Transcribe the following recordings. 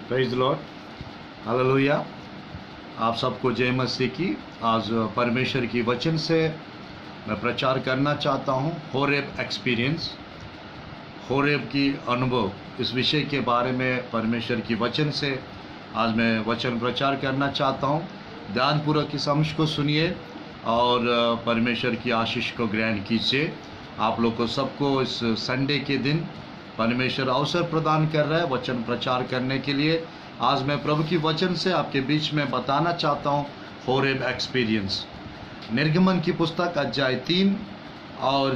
Praise the Lord, hallelujah. आप सबको जय मसीह की। आज परमेश्वर की वचन से मैं प्रचार करना चाहता हूँ। होरेब एक्सपीरियंस, होरेब की अनुभव, इस विषय के बारे में परमेश्वर की वचन से आज मैं वचन प्रचार करना चाहता हूँ। ध्यानपूर्वक इस अंश को सुनिए और परमेश्वर की आशीष को ग्रहण कीजिए। आप लोग को सबको इस संडे के दिन परमेश्वर अवसर प्रदान कर रहा है वचन प्रचार करने के लिए। आज मैं प्रभु की वचन से आपके बीच में बताना चाहता हूँ होरेब एक्सपीरियंस। निर्गमन की पुस्तक अध्याय 3 और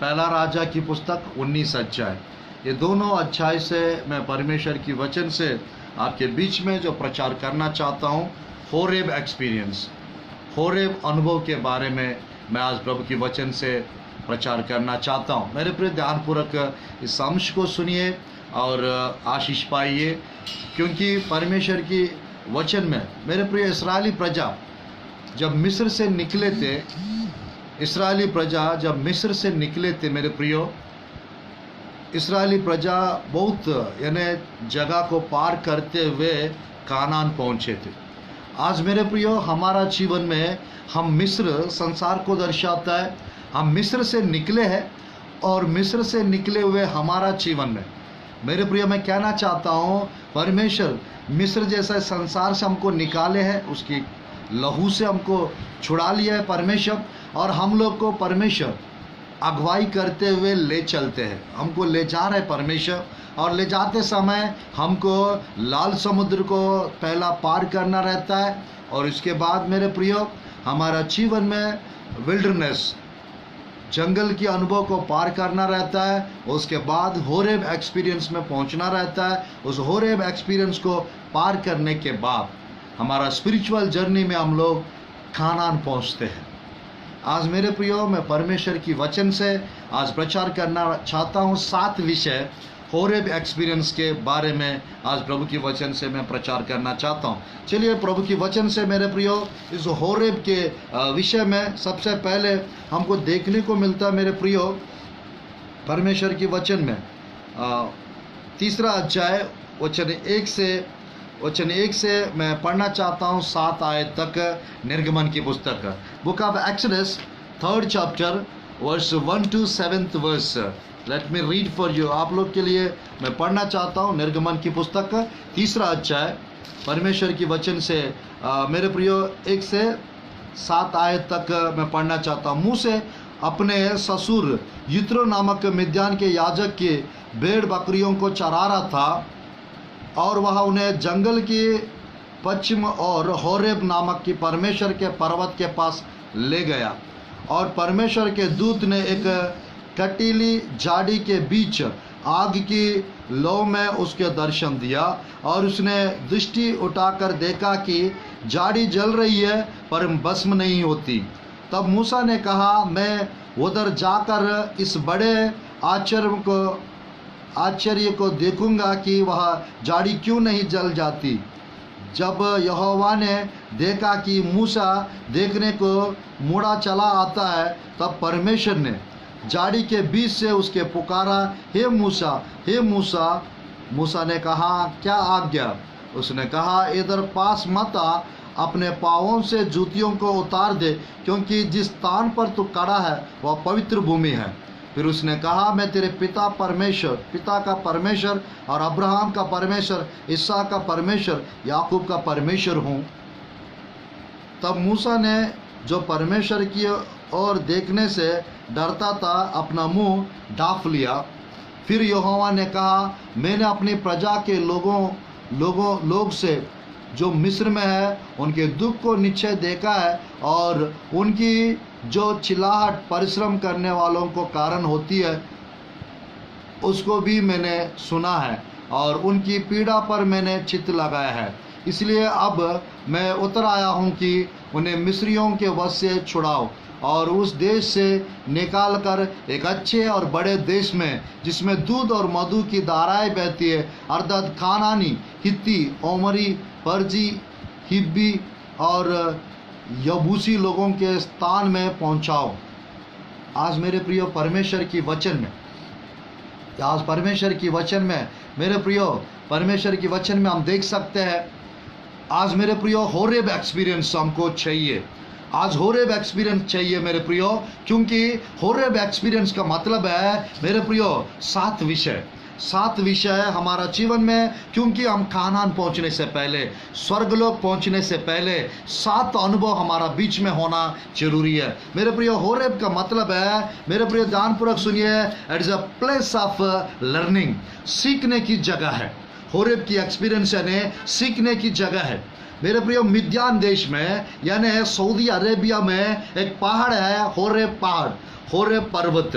पहला राजा की पुस्तक 19 अध्याय, ये दोनों अध्याय से मैं परमेश्वर की वचन से आपके बीच में जो प्रचार करना चाहता हूँ, होरेब एक्सपीरियंस, होरेब अनुभव के बारे में मैं आज प्रभु की वचन से प्रचार करना चाहता हूँ। मेरे प्रिय, ध्यानपूर्वक इस अंश को सुनिए और आशीष पाइए, क्योंकि परमेश्वर की वचन में मेरे प्रिय इस्राएली प्रजा जब मिस्र से निकले थे, इस्राएली प्रजा जब मिस्र से निकले थे, मेरे प्रियो, इस्राएली प्रजा बहुत यानी जगह को पार करते हुए कानान पहुँचे थे। आज मेरे प्रियो, हमारा जीवन में हम मिस्र संसार को दर्शाता है। हम मिस्र से निकले हैं और मिस्र से निकले हुए हमारा जीवन में, मेरे प्रिय, मैं कहना चाहता हूँ, परमेश्वर मिस्र जैसा संसार से हमको निकाले हैं, उसकी लहू से हमको छुड़ा लिया है परमेश्वर, और हम लोग को परमेश्वर अगुवाई करते हुए ले चलते हैं। हमको ले जा रहे हैं परमेश्वर, और ले जाते समय हमको लाल समुद्र को पहला पार करना रहता है, और इसके बाद मेरे प्रियो हमारा जीवन में विल्डरनेस, जंगल की अनुभव को पार करना रहता है। उसके बाद होरेब एक्सपीरियंस में पहुंचना रहता है। उस होरेब एक्सपीरियंस को पार करने के बाद हमारा स्पिरिचुअल जर्नी में हम लोग कानान पहुंचते हैं। आज मेरे प्रियो, मैं परमेश्वर की वचन से आज प्रचार करना चाहता हूं 7 विषय होरेब एक्सपीरियंस के बारे में आज प्रभु की वचन से मैं प्रचार करना चाहता हूं। चलिए प्रभु की वचन से मेरे प्रियो इस होरेब के विषय में सबसे पहले हमको देखने को मिलता है, मेरे प्रियो, परमेश्वर की वचन में 3 अध्याय वचन 1 से मैं पढ़ना चाहता हूं 7 आयत तक। निर्गमन की पुस्तक, book of Exodus 3rd chapter verse 1 to 7th verse. Let me read for you. आप लोग के लिए मैं पढ़ना चाहता हूँ निर्गमन की पुस्तक 3 अध्याय परमेश्वर की वचन से मेरे प्रियो 1 से 7 आयत तक मैं पढ़ना चाहता हूँ। मूसा अपने ससुर यित्रो नामक मिद्यान के याजक के भेड़ बकरियों को चरा रहा था, और वह उन्हें जंगल की पश्चिम और होरेब नामक की परमेश्वर के पर्वत के पास ले गया, और परमेश्वर के दूत ने एक कटीली झाड़ी के बीच आग की लौ में उसके दर्शन दिया, और उसने दृष्टि उठाकर देखा कि झाड़ी जल रही है पर भस्म नहीं होती। तब मूसा ने कहा, मैं उधर जाकर इस बड़े आश्चर्य को देखूंगा कि वह झाड़ी क्यों नहीं जल जाती। जब यहोवा ने देखा कि मूसा देखने को मुड़ा चला आता है, तब परमेश्वर ने झाड़ी के बीच से उसके पुकारा, हे मूसा, हे मूसा। मूसा ने कहा, क्या आज्ञा? उसने कहा, इधर पास मत आ, अपने पाँवों से जूतियों को उतार दे, क्योंकि जिस स्थान पर तू खड़ा है वह पवित्र भूमि है। फिर उसने कहा, मैं तेरे पिता का परमेश्वर और अब्राहम का परमेश्वर, इसहाक का परमेश्वर, याकूब का परमेश्वर हूँ। तब मूसा ने, जो परमेश्वर की ओर देखने से डरता था, अपना मुंह ढाँप लिया। फिर यहोवा ने कहा, मैंने अपनी प्रजा के लोग से जो मिस्र में है उनके दुख को निश्चय देखा है, और उनकी जो चिल्लाहट परिश्रम करने वालों को कारण होती है उसको भी मैंने सुना है, और उनकी पीड़ा पर मैंने चित्त लगाया है। इसलिए अब मैं उतर आया हूँ कि उन्हें मिस्रियों के वश से छुड़ाओ, और उस देश से निकाल कर एक अच्छे और बड़े देश में, जिसमें दूध और मधु की धाराएं बहती है, अर्थात कानानी, हित्ती, ओमरी, परजी, हिब्बी और यबूसी लोगों के स्थान में पहुंचाओ। आज मेरे प्रियो परमेश्वर की वचन में मेरे प्रियो परमेश्वर की वचन में हम देख सकते हैं। आज मेरे प्रियो होरेब एक्सपीरियंस हमको चाहिए। आज होरेब एक्सपीरियंस चाहिए मेरे प्रियो, क्योंकि होरेब एक्सपीरियंस का मतलब है मेरे प्रियो 7 विषय हमारा जीवन में, क्योंकि हम कानान पहुंचने से पहले, स्वर्गलोक पहुंचने से पहले 7 अनुभव हमारा बीच में होना जरूरी है मेरे प्रियो। होरेब का मतलब है मेरे प्रियो, ध्यानपूर्वक सुनिए, it is a place of learning, सीखने की जगह है। होरेब की एक्सपीरियंस यानी सीखने की जगह है मेरे प्रियो। मिद्यान देश में यानी सऊदी अरेबिया में एक पहाड़ है, होरेब पहाड़, होरेब पर्वत,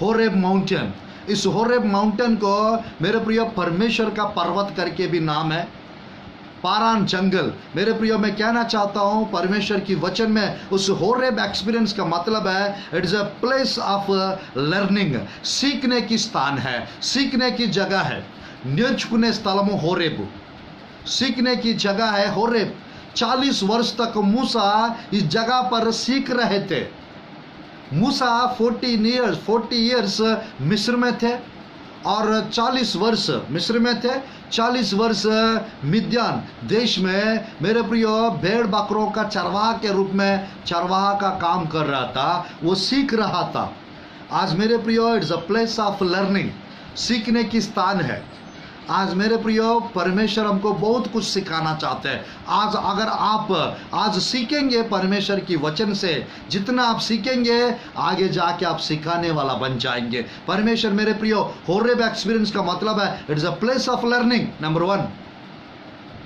होरेब माउंटेन। इस होरेब माउंटेन को मेरे प्रियो परमेश्वर का पर्वत करके भी नाम है, पारान जंगल। मेरे प्रियो मैं कहना चाहता हूं परमेश्वर की वचन में उस होरेब एक्सपीरियंस का मतलब है it is a place of learning, सीखने की स्थान है, सीखने की जगह है। నేర్చుకునే స్థలము హోరేబు, सीखने की जगह है होरेब। 40 वर्ष तक मूसा इस जगह पर सीख रहे थे। मूसा 40 ईयर्स मिस्र में थे और 40 वर्ष मिस्र में थे, 40 वर्ष मिद्यान देश में मेरे प्रियो भेड़ बकरों का चरवाहा के रूप में चरवाहा का काम कर रहा था, वो सीख रहा था। आज मेरे प्रियो it's a place of learning, सीखने की स्थान है। आज मेरे प्रियो परमेश्वर हमको बहुत कुछ सिखाना चाहते हैं। आज अगर आप आज सीखेंगे परमेश्वर की वचन से, जितना आप सीखेंगे आगे जाके आप सिखाने वाला बन जाएंगे। परमेश्वर मेरे प्रियो होरेब एक्सपीरियंस का मतलब है it is a place of learning, number 1।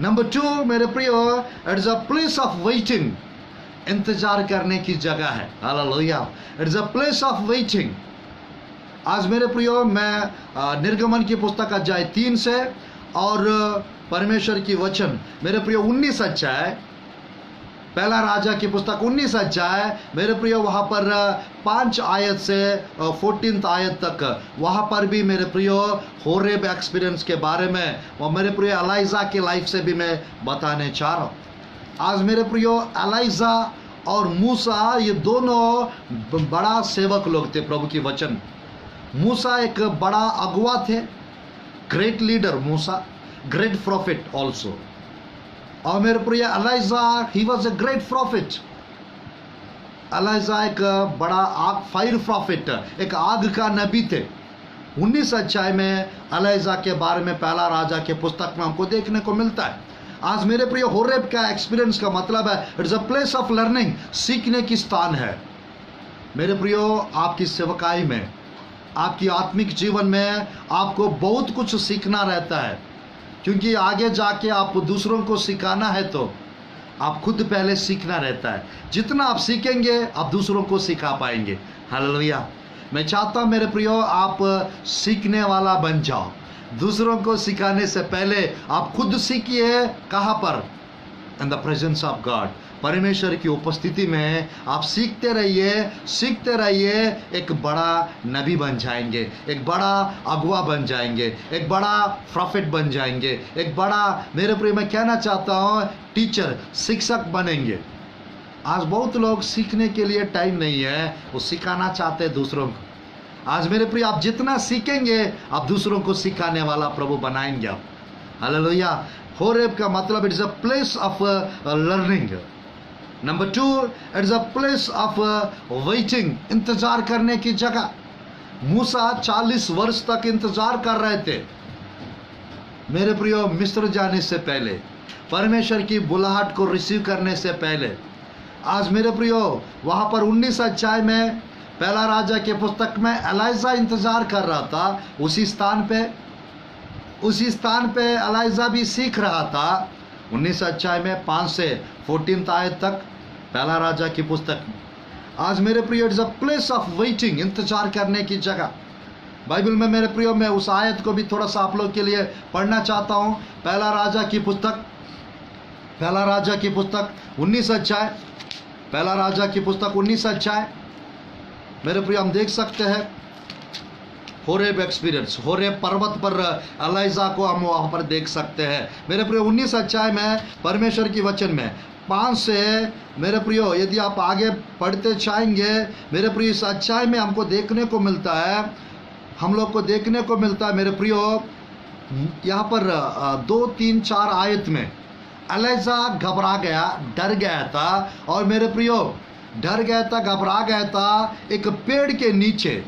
Number 2 मेरे प्रियो it is a place of waiting, इंतजार करने की जगह है। Hallelujah, it is a place of waiting. आज मेरे प्रियो मैं निर्गमन की पुस्तक अध्याय 3 से और परमेश्वर की वचन मेरे प्रियो 19 अध्याय, पहला राजा की पुस्तक 19 अध्याय मेरे प्रियो वहाँ पर 5 आयत से 14 आयत तक, वहाँ पर भी मेरे प्रियो होरेब एक्सपीरियंस के बारे में और मेरे प्रियो एलाइजा की लाइफ से भी मैं बताने चाह रहा हूँ। आज मेरे प्रियो एलाइजा और मूसा ये दोनों बड़ा सेवक लोग थे प्रभु की वचन। मूसा एक बड़ा अगुवा थे, ग्रेट लीडर मूसा, ग्रेट प्रॉफिट ऑल्सो। और मेरे प्रिय Elijah he was a great prophet. Elijah एक बड़ा आग फायर प्रॉफिट, एक आग का नबी थे। 19 अध्याय में एलाइजा के बारे में पहला राजा के पुस्तक में हमको देखने को मिलता है। आज मेरे प्रिय होरेब का एक्सपीरियंस का मतलब है it is a place of learning, सीखने की स्थान है। मेरे प्रियो आपकी सेवकाई में, आपकी आत्मिक जीवन में आपको बहुत कुछ सीखना रहता है, क्योंकि आगे जाके आप दूसरों को सिखाना है तो आप खुद पहले सीखना रहता है। जितना आप सीखेंगे आप दूसरों को सिखा पाएंगे। हालेलुया। मैं चाहता हूँ मेरे प्रियो आप सीखने वाला बन जाओ। दूसरों को सिखाने से पहले आप खुद सीखिए। कहाँ पर? In the presence of God, परमेश्वर की उपस्थिति में आप सीखते रहिए। एक बड़ा नबी बन जाएंगे, एक बड़ा अगुवा बन जाएंगे, एक बड़ा प्रॉफिट बन जाएंगे, एक बड़ा मेरे प्रिय मैं कहना चाहता हूँ टीचर, शिक्षक बनेंगे। आज बहुत लोग सीखने के लिए टाइम नहीं है, वो सिखाना चाहते हैं दूसरों को। आज मेरे प्रिय आप जितना सीखेंगे आप दूसरों को सिखाने वाला प्रभु बनाएंगे आप। हालेलुया। होरेब का मतलब it is a place of learning. Number 2 it is a place of waiting, इंतजार करने की जगह। मूसा 40 वर्ष तक इंतजार कर रहे थे मेरे प्रियो, मिस्र जाने से पहले, परमेश्वर की बुलाहट को रिसीव करने से पहले। आज मेरे प्रियो वहां पर 19 अध्याय में पहला राजा के पुस्तक में एलाइजा इंतजार कर रहा था। उसी स्थान पे एलाइजा भी सीख रहा था। 19 अध्याय में 5 से 14 आयत तक पहला राजा की पुस्तक। आज मेरे प्रियो it's a place of waiting, इंतजार करने की जगह। बाइबल में मेरे प्रियो मैं उस आयत को भी थोड़ा सा आप लोग के लिए पढ़ना चाहता हूँ। पहला राजा की पुस्तक 19 अध्याय, पहला राजा की पुस्तक 19 अध्याय मेरे प्रियो हम देख सकते हैं होरेब एक्सपीरियंस। होरेब पर्वत पर एलाइजा को हम वहाँ पर देख सकते हैं मेरे प्रियो। 19 अध्याय में परमेश्वर की वचन में 5 से मेरे प्रियो यदि आप आगे पढ़ते जाएंगे मेरे प्रियो, इस अध्याय में हमको देखने को मिलता है, हम लोग को देखने को मिलता है मेरे प्रियो यहाँ पर 2, 3, 4 आयत में एलिजा घबरा गया, डर गया था। और मेरे प्रियो, डर गया था, घबरा गया था एक पेड़ के नीचे।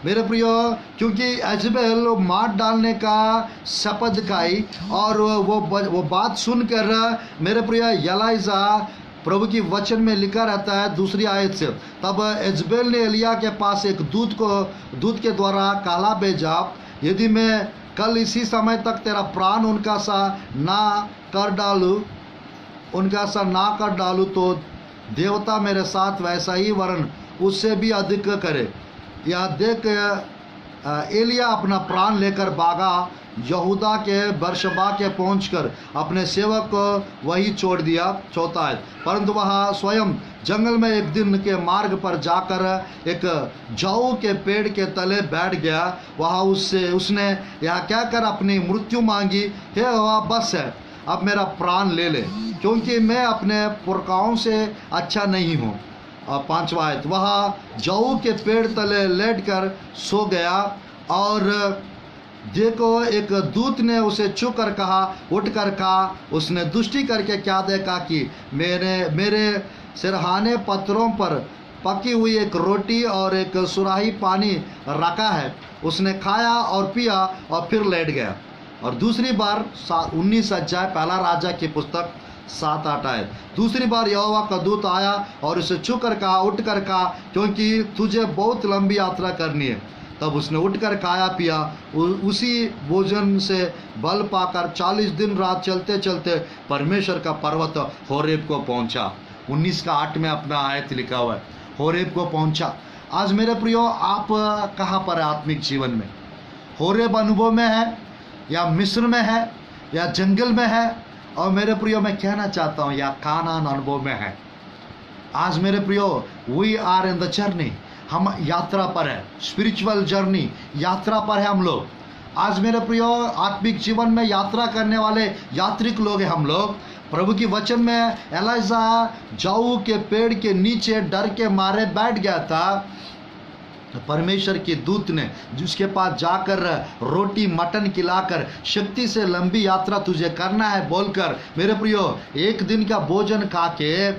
मेरे प्रियो, क्योंकि यजेबेल मार डालने का शपथ खाई, और वो बात सुनकर मेरे प्रियो एलिजा, प्रभु की वचन में लिखा रहता है दूसरी आयत से, तब यजेबेल ने एलिया के पास एक दूत के द्वारा काला भेजा, यदि मैं कल इसी समय तक तेरा प्राण उनका सा ना कर डालूं तो देवता मेरे साथ वैसा ही वरन उससे भी अधिक करे। यह देख एलिया अपना प्राण लेकर भागा, यहूदा के बरशबा के पहुंचकर अपने सेवक को वही छोड़ दिया। चौथा है, परंतु वह स्वयं जंगल में एक दिन के मार्ग पर जाकर एक जौ के पेड़ के तले बैठ गया। वहाँ उसने यह कहकर अपनी मृत्यु मांगी, हे यहोवा, बस है, अब मेरा प्राण ले ले, क्योंकि मैं अपने पुरखाओं से अच्छा नहीं हूँ। और 5वां आयत, वह जौ के पेड़ तले लेटकर सो गया, और देखो एक दूत ने उसे छू कर कहा, उठकर खा। उसने दुष्टि करके क्या देखा कि मेरे सिरहाने पत्थरों पर पकी हुई एक रोटी और एक सुराही पानी रखा है। उसने खाया और पिया और फिर लेट गया। और दूसरी बार 19 अध्याय पहला राजा की पुस्तक 7-8 आयत, दूसरी बार यहोवा का दूत आया और उसे छू कर कहा, उठ कर खा, क्योंकि तुझे बहुत लंबी यात्रा करनी है। तब उसने उठकर खाया पिया, उसी भोजन से बल पाकर 40 दिन रात चलते चलते परमेश्वर का पर्वत होरेब को पहुंचा। 19:8 में अपना आयत लिखा हुआ है, होरेब को पहुंचा। आज मेरे प्रियो, आप कहाँ पर है आत्मिक जीवन में? होरेब अनुभव में है, या मिस्र में है, या जंगल में है? और मेरे प्रियो, मैं कहना चाहता हूँ, या कानान अनुभव में है। आज मेरे प्रियो, we are in the journey, हम यात्रा पर है, स्पिरिचुअल जर्नी, यात्रा पर है हम लोग। आज मेरे प्रियो, आत्मिक जीवन में यात्रा करने वाले यात्रिक लोग हैं हम लोग। प्रभु की वचन में एलिजा जौ के पेड़ के नीचे डर के मारे बैठ गया था। परमेश्वर के दूत ने जिसके पास जाकर रोटी मटन खिलाकर, शक्ति से लंबी यात्रा तुझे करना है बोलकर, मेरे प्रियो, एक दिन का भोजन खा के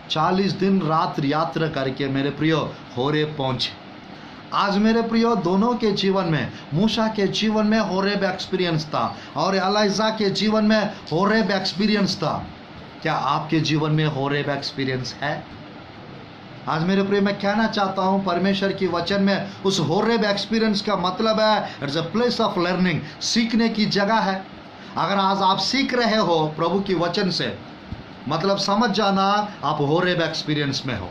40 दिन रात यात्रा करके मेरे प्रियो होरेब पहुंचे। आज मेरे प्रियो, दोनों के जीवन में, मूसा के जीवन में होरेब एक्सपीरियंस था और एलिजा के जीवन में होरेब एक्सपीरियंस था। क्या आपके जीवन में होरेब एक्सपीरियंस है? आज मेरे प्रियो, मैं कहना चाहता हूं, परमेश्वर की वचन में उस होरेब एक्सपीरियंस का मतलब है it's a place of learning, सीखने की जगह है। अगर आज आप सीख रहे हो प्रभु की वचन से, मतलब समझ जाना आप होरेब एक्सपीरियंस में हो।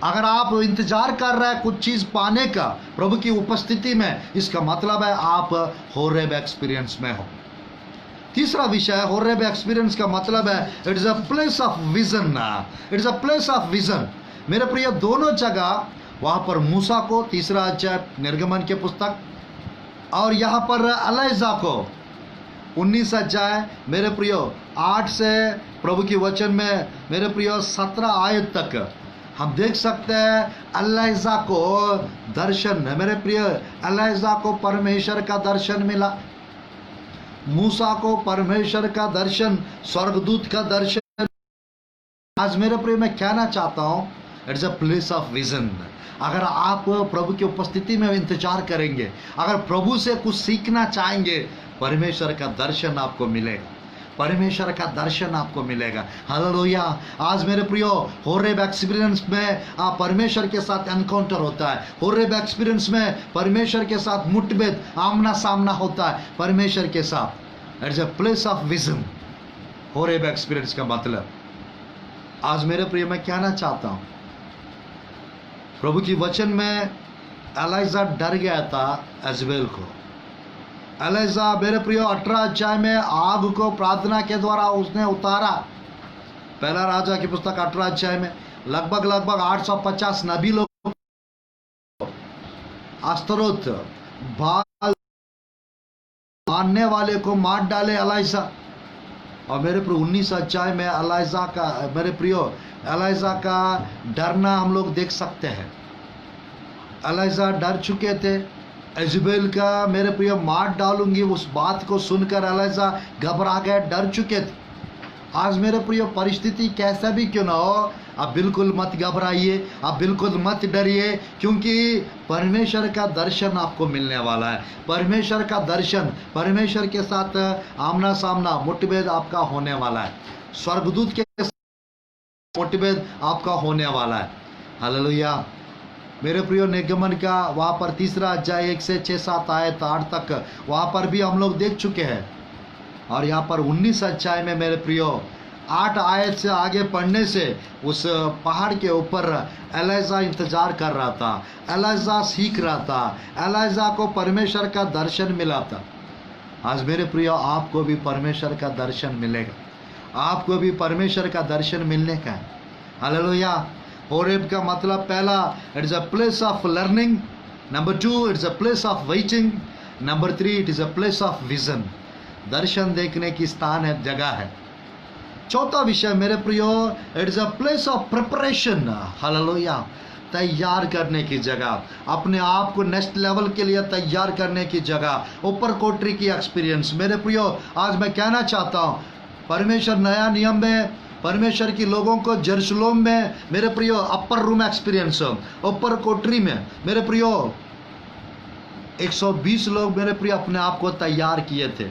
अगर आप इंतजार कर रहे हैं कुछ चीज़ पाने का प्रभु की उपस्थिति में, इसका मतलब है आप होरेब एक्सपीरियंस में हो। तीसरा विषय, होरेब एक्सपीरियंस का मतलब है it is a place of vision. It is a place of vision. मेरे प्रिय, दोनों जगह, वहाँ पर मूसा को 3 अध्याय निर्गमन के पुस्तक, और यहाँ पर एलिजा को 19 अध्याय मेरे प्रियो 8 से प्रभु की वचन में मेरे प्रियो 17 आयत तक हम देख सकते हैं एलिजा को दर्शन। मेरे प्रिय, एलिजा को परमेश्वर का दर्शन मिला, मूसा को परमेश्वर का दर्शन, स्वर्गदूत का दर्शन। आज मेरे प्रिय, मैं कहना चाहता हूँ it's a place of vision. अगर आप प्रभु की उपस्थिति में इंतजार करेंगे, अगर प्रभु से कुछ सीखना चाहेंगे, परमेश्वर का दर्शन आपको मिलेगा, परमेश्वर का दर्शन आपको मिलेगा। हालेलुया। आज मेरे प्रियो, होरेब एक्सपीरियंस में परमेश्वर के साथ एनकाउंटर होता है। होरेब एक्सपीरियंस में परमेश्वर के साथ मुठभेद, आमना सामना होता है परमेश्वर के साथ। It's a place of vision, Horeb experience का मतलब। आज मेरे प्रियो, मैं कहना चाहता हूँ, प्रभु की वचन में एलिजा डर गया था यजेबेल को। एलिजा मेरे प्रियो 18 अध्याय में आग को प्रार्थना के द्वारा उसने उतारा। पहला राजा की पुस्तक 18 अध्याय में लगभग 850 नबी लोग अस्तरोत बाल मानने वाले को मार डाले एलिजा। और मेरे प्रियो 19 अध्याय में एलिजा का, मेरे प्रियो, एलिजा का डरना हम लोग देख सकते हैं। एलिजा डर चुके थे, इज़बेल का मेरे प्रिय मार डालूंगी, उस बात को सुनकर एलिशा घबरा गए, डर चुके थे। आज मेरे प्रिय परिस्थिति कैसा भी क्यों ना हो, आप बिल्कुल मत घबराइए, आप बिल्कुल मत डरिए, क्योंकि परमेश्वर का दर्शन आपको मिलने वाला है। परमेश्वर का दर्शन, परमेश्वर के साथ आमना सामना मुठभेड़ आपका होने वाला है। स्वर्गदूत के मुठभेड़ आपका होने वाला है। हालेलुया। मेरे प्रियो निर्गमन का वहाँ पर 3 अध्याय 1 से 6-7 आयत 8 तक वहाँ पर भी हम लोग देख चुके हैं। और यहाँ पर 19 अध्याय में मेरे प्रियो 8 आयत से आगे पढ़ने से उस पहाड़ के ऊपर एलिशा इंतजार कर रहा था, एलिशा सीख रहा था, एलिशा को परमेश्वर का दर्शन मिला था। आज मेरे प्रियो आपको भी परमेश्वर का दर्शन मिलेगा, आपको भी परमेश्वर का दर्शन मिलने का है। हालेलुया। होरेब का मतलब पहला, it is a place of learning. Number 2, it's a place of waiting. Number 3, it is a place of vision. दर्शन देखने की स्थान है, जगह है। चौथा विषय मेरे प्रियो, it is a place of preparation. Hallelujah. तैयार करने की जगह, अपने आप को नेक्स्ट लेवल के लिए तैयार करने की जगह, ऊपर कोटरी की एक्सपीरियंस। मेरे प्रियो आज मैं कहना चाहता हूँ, परमेश्वर नया नियम में परमेश्वर की लोगों को जेरूशलेम में मेरे प्रियो अपर रूम एक्सपीरियंस, ऊपर कोटरी में मेरे प्रियो 120 लोग मेरे प्रियो अपने आप को तैयार किए थे।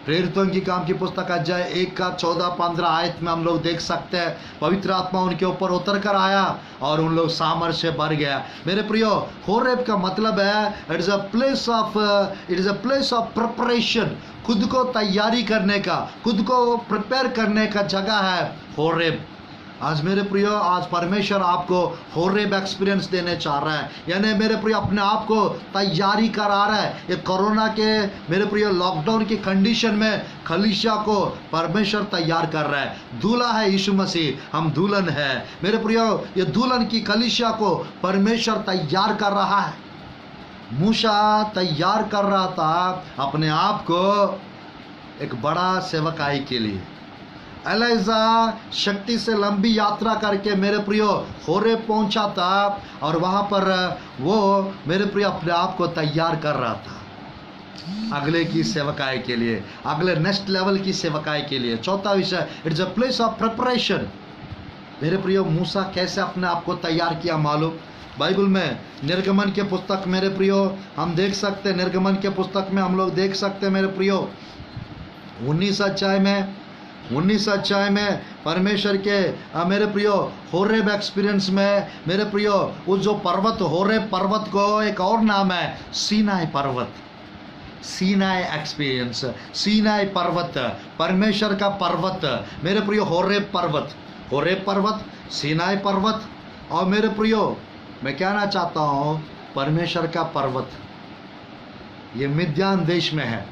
प्रेरितों की काम की पुस्तक अध्याय 1 का 14-15 आयत में हम लोग देख सकते हैं, पवित्र आत्मा उनके ऊपर उतर कर आया और उन लोग सामर्थ्य से भर गया। मेरे प्रियो, होरेब का मतलब है it is a place of preparation. खुद को तैयारी करने का, खुद को प्रिपेयर करने का जगह है होरेब। आज मेरे प्रियो, आज परमेश्वर आपको होरेब एक्सपीरियंस देने चाह रहा है, यानी मेरे प्रियो अपने आप को तैयारी करा रहा है। ये कोरोना के मेरे प्रियो लॉकडाउन की कंडीशन में कलीसिया को परमेश्वर तैयार कर रहा है। दूल्हा है यीशु मसीह, हम दुल्हन है। मेरे प्रियो, ये दुल्हन की कलीसिया को परमेश्वर तैयार कर रहा है। मूसा तैयार कर रहा था अपने आप को एक बड़ा सेवकाई के लिए। एलिशा शक्ति से लंबी यात्रा करके मेरे प्रियो होरेब पहुंचा था और वहां पर वो मेरे प्रियो अपने आप को तैयार कर रहा था अगले की सेवकाई के लिए, अगले नेक्स्ट लेवल की सेवकाई के लिए। चौथा विषय, it's a place of preparation. मेरे प्रियो, मूसा कैसे अपने आप को तैयार किया मालूम? बाइबल में निर्गमन के पुस्तक मेरे प्रियो हम देख सकते हैं, निर्गमन के पुस्तक में हम लोग देख सकते हैं मेरे प्रियो 19 अध्याय में परमेश्वर के मेरे प्रियो होरेब एक्सपीरियंस में मेरे प्रियो उस जो पर्वत, होरेब पर्वत को एक और नाम है सीनाई पर्वत। सीनाई एक्सपीरियंस, सीनाई पर्वत, परमेश्वर का पर्वत मेरे प्रियो होरेब पर्वत, सीनाई पर्वत। और मेरे प्रियो मैं कहना चाहता हूँ, परमेश्वर का पर्वत ये मिद्यान देश में है,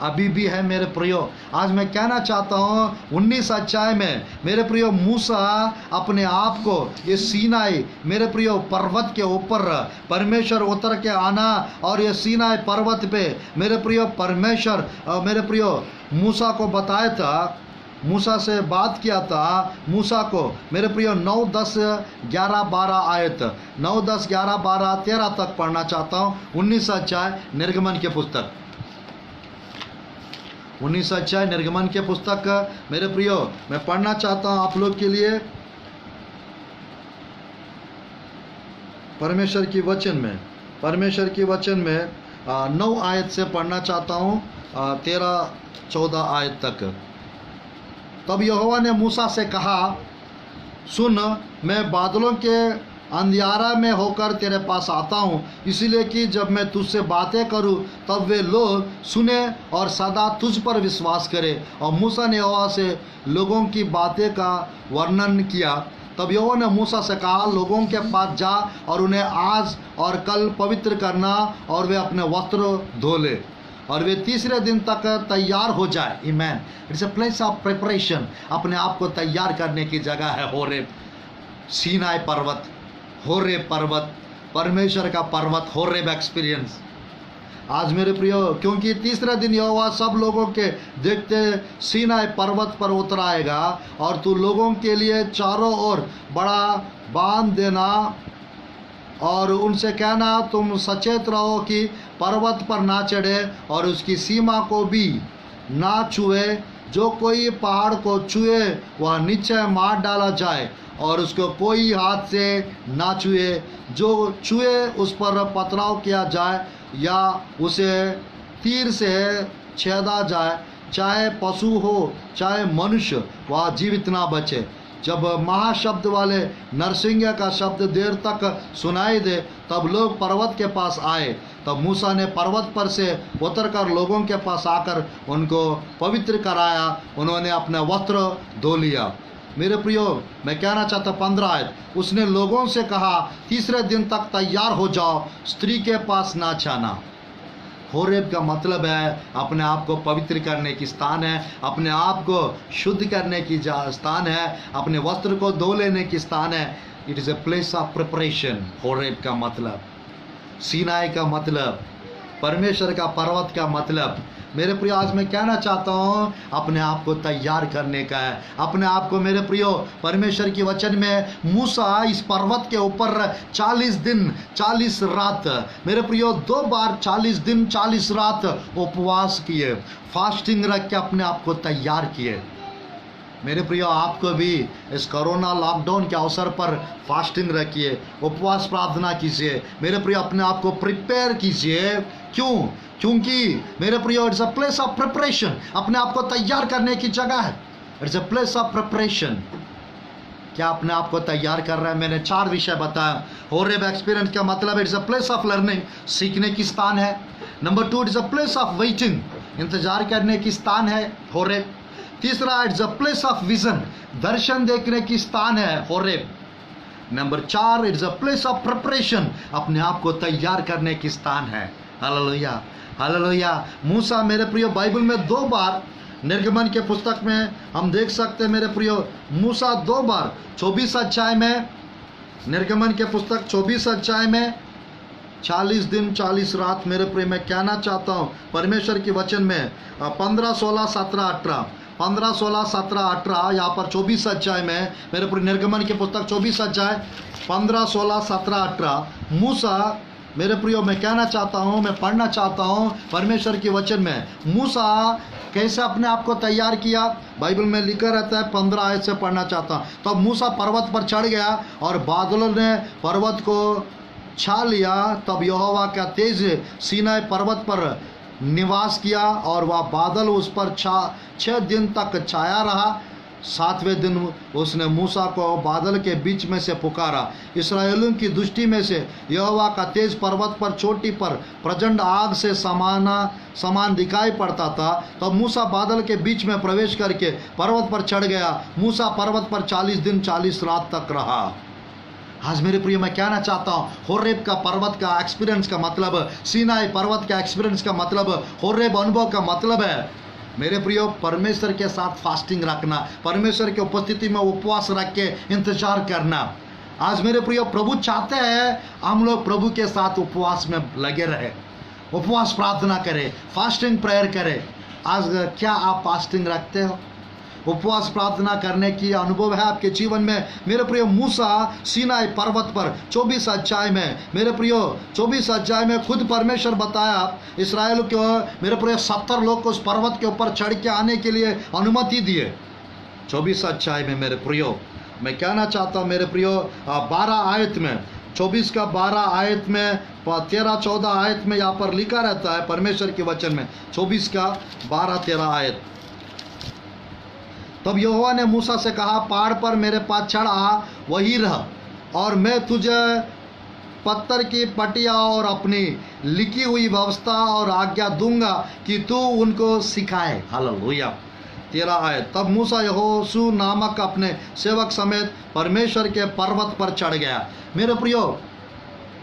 अभी भी है मेरे प्रियो। आज मैं कहना चाहता हूँ 19 अध्याय में मेरे प्रियो मूसा अपने आप को ये सीनाई मेरे प्रियो पर्वत के ऊपर परमेश्वर उतर के आना, और ये सीनाई पर्वत पे मेरे प्रियो परमेश्वर मेरे प्रियो मूसा को बताया था, मूसा से बात किया था। मूसा को मेरे प्रियो 9, 10, 11, 12 आयत 9, 10, 11, 12, 13 तक पढ़ना चाहता हूँ। 19 अध्याय निर्गमन के पुस्तक, 19 अध्याय निर्गमन के पुस्तक मेरे प्रियो मैं पढ़ना चाहता हूँ आप लोग के लिए। परमेश्वर की वचन में 9 आयत से पढ़ना चाहता हूँ 13-14 आयत तक। तब यहोवा ने मूसा से कहा, सुन, मैं बादलों के अंधियारा में होकर तेरे पास आता हूँ, इसलिए कि जब मैं तुझसे बातें करूँ तब वे लोग सुने और सदा तुझ पर विश्वास करें। और मूसा ने यहोवा से लोगों की बातें का वर्णन किया। तब यहोवा ने मूसा से कहा, लोगों के पास जा और उन्हें आज और कल पवित्र करना, और वे अपने वस्त्र धो ले और वे तीसरे दिन तक तैयार हो जाए। आमीन। It's a place of preparation. अपने आप को तैयार करने की जगह है होरेब, सीनाई पर्वत, होरेब पर्वत, परमेश्वर का पर्वत, होरेब एक्सपीरियंस। आज मेरे प्रियो, क्योंकि तीसरे दिन यहोवा सब लोगों के देखते सीनाई पर्वत पर उतर आएगा, और तू लोगों के लिए चारों ओर बड़ा बांध देना और उनसे कहना तुम सचेत रहो कि पर्वत पर ना चढ़े और उसकी सीमा को भी ना छुए। जो कोई पहाड़ को छुए वह नीचे मार डाला जाए और उसको कोई हाथ से ना छुए। जो छुए उस पर पथराव किया जाए या उसे तीर से छेदा जाए, चाहे पशु हो चाहे मनुष्य, वह जीवित ना बचे। जब महाशब्द वाले नरसिंह का शब्द देर तक सुनाई दे तब लोग पर्वत के पास आए। तब मूसा ने पर्वत पर से उतरकर लोगों के पास आकर उनको पवित्र कराया। उन्होंने अपने वस्त्र धो लिया। मेरे प्रियो, मैं कहना चाहता 15 आयत, उसने लोगों से कहा तीसरे दिन तक तैयार हो जाओ, स्त्री के पास ना जाना। होरेब का मतलब है अपने आप को पवित्र करने की स्थान है, अपने आप को शुद्ध करने की स्थान है, अपने वस्त्र को धो लेने की स्थान है। It is a place of preparation. Horeb का मतलब, सीनाई का मतलब, परमेश्वर का पर्वत का मतलब। मेरे प्रियो, आज मैं कहना चाहता हूँ अपने आप को तैयार करने का है। अपने आप को, मेरे प्रियो, परमेश्वर की वचन में मूसा इस पर्वत के ऊपर 40 दिन 40 रात, मेरे प्रियो 2 बार 40 दिन 40 रात उपवास किए, फास्टिंग रख के अपने आप को तैयार किए। मेरे प्रियो, आपको भी इस कोरोना लॉकडाउन के अवसर पर फास्टिंग रखिए, उपवास प्रार्थना कीजिए। मेरे प्रियो, अपने आप को प्रिपेयर कीजिए। क्यों? क्योंकि मेरे प्रियो, it's a place of preparation. अपने आप को तैयार करने की जगह है। It's a place of preparation. क्या अपने आप को तैयार कर रहे हैं? मैंने 4 विषय बताया। होरेब एक्सपीरियंस का मतलब it's a place of learning, सीखने की स्थान है। Number 2, it's a place of waiting, इंतजार करने की स्थान है होरेब। तीसरा, it's a place of vision, दर्शन देखने की स्थान है Horeb. Number 4, it's a place of preparation, अपने आप को तैयार करने की स्थान है। Hallelujah, hallelujah. मूसा, मेरे प्रियो, बाइबल में 2 बार, निर्गमन के पुस्तक में हम देख सकते हैं मेरे प्रियो, मूसा 2 बार 24 अध्याय में, निर्गमन के पुस्तक 24 अध्याय में 40 दिन 40 रात। मेरे प्रियो, मैं कहना चाहता हूँ परमेश्वर के वचन में 15, 16, 17, 18, 15, 16, 17, 18, यहाँ पर 24 अध्याय में, मेरे प्रिय, निर्गमन के पुस्तक 24 अध्याय 15, 16, 17, 18। मूसा, मेरे प्रियो, मैं कहना चाहता हूँ, मैं पढ़ना चाहता हूँ परमेश्वर के वचन में मूसा कैसे अपने आप को तैयार किया। बाइबल में लिखा रहता है, 15 आयत से पढ़ना चाहता हूँ। तब मूसा पर्वत पर चढ़ गया और बादलों ने पर्वत को छा लिया। तब यहोवा का तेज सीनाई पर्वत पर निवास किया और वह बादल उस पर 6 दिन तक छाया रहा। 7वें दिन उसने मूसा को बादल के बीच में से पुकारा। इस्राएलियों की दृष्टि में से यहोवा का तेज पर्वत पर चोटी पर प्रचंड आग से समान दिखाई पड़ता था। तब मूसा बादल के बीच में प्रवेश करके पर्वत पर चढ़ गया। मूसा पर्वत पर 40 दिन 40 रात तक रहा। आज मेरे प्रिय, मैं कहना चाहता हूँ होरेब का पर्वत का एक्सपीरियंस का मतलब, सीनाई पर्वत का एक्सपीरियंस का मतलब, होरेब अनुभव का मतलब है मेरे प्रियो परमेश्वर के साथ फास्टिंग रखना, परमेश्वर की उपस्थिति में उपवास रख के इंतजार करना। आज मेरे प्रियो, प्रभु चाहते हैं हम लोग प्रभु के साथ उपवास में लगे रहे, उपवास प्रार्थना करें, फास्टिंग प्रेयर करें। आज क्या आप फास्टिंग रखते हो? उपवास प्रार्थना करने की अनुभव है आपके जीवन में? मेरे प्रियो, मूसा सीनाई पर्वत पर 24 अध्याय में, मेरे प्रियो 24 अध्याय में खुद परमेश्वर बताया इस्राएल को, मेरे प्रियो 70 लोग को उस पर्वत के ऊपर चढ़ के आने के लिए अनुमति दिए। 24 अध्याय में मेरे प्रियो, मैं कहना चाहता हूँ मेरे प्रियो 12 आयत में, 24 का 12 आयत में, 13-14 आयत में यहाँ पर लिखा रहता है परमेश्वर के वचन में, 24 का 12-13 आयत। तब यहोवा ने मूसा से कहा, पहाड़ पर मेरे पास चढ़ आ, वही रह, और मैं तुझे पत्थर की पटिया और अपनी लिखी हुई व्यवस्था और आज्ञा दूंगा कि तू उनको सिखाए। हालेलुया। 13 आयत। तब मूसा यहोशू नामक अपने सेवक समेत परमेश्वर के पर्वत पर चढ़ गया। मेरे प्रियो,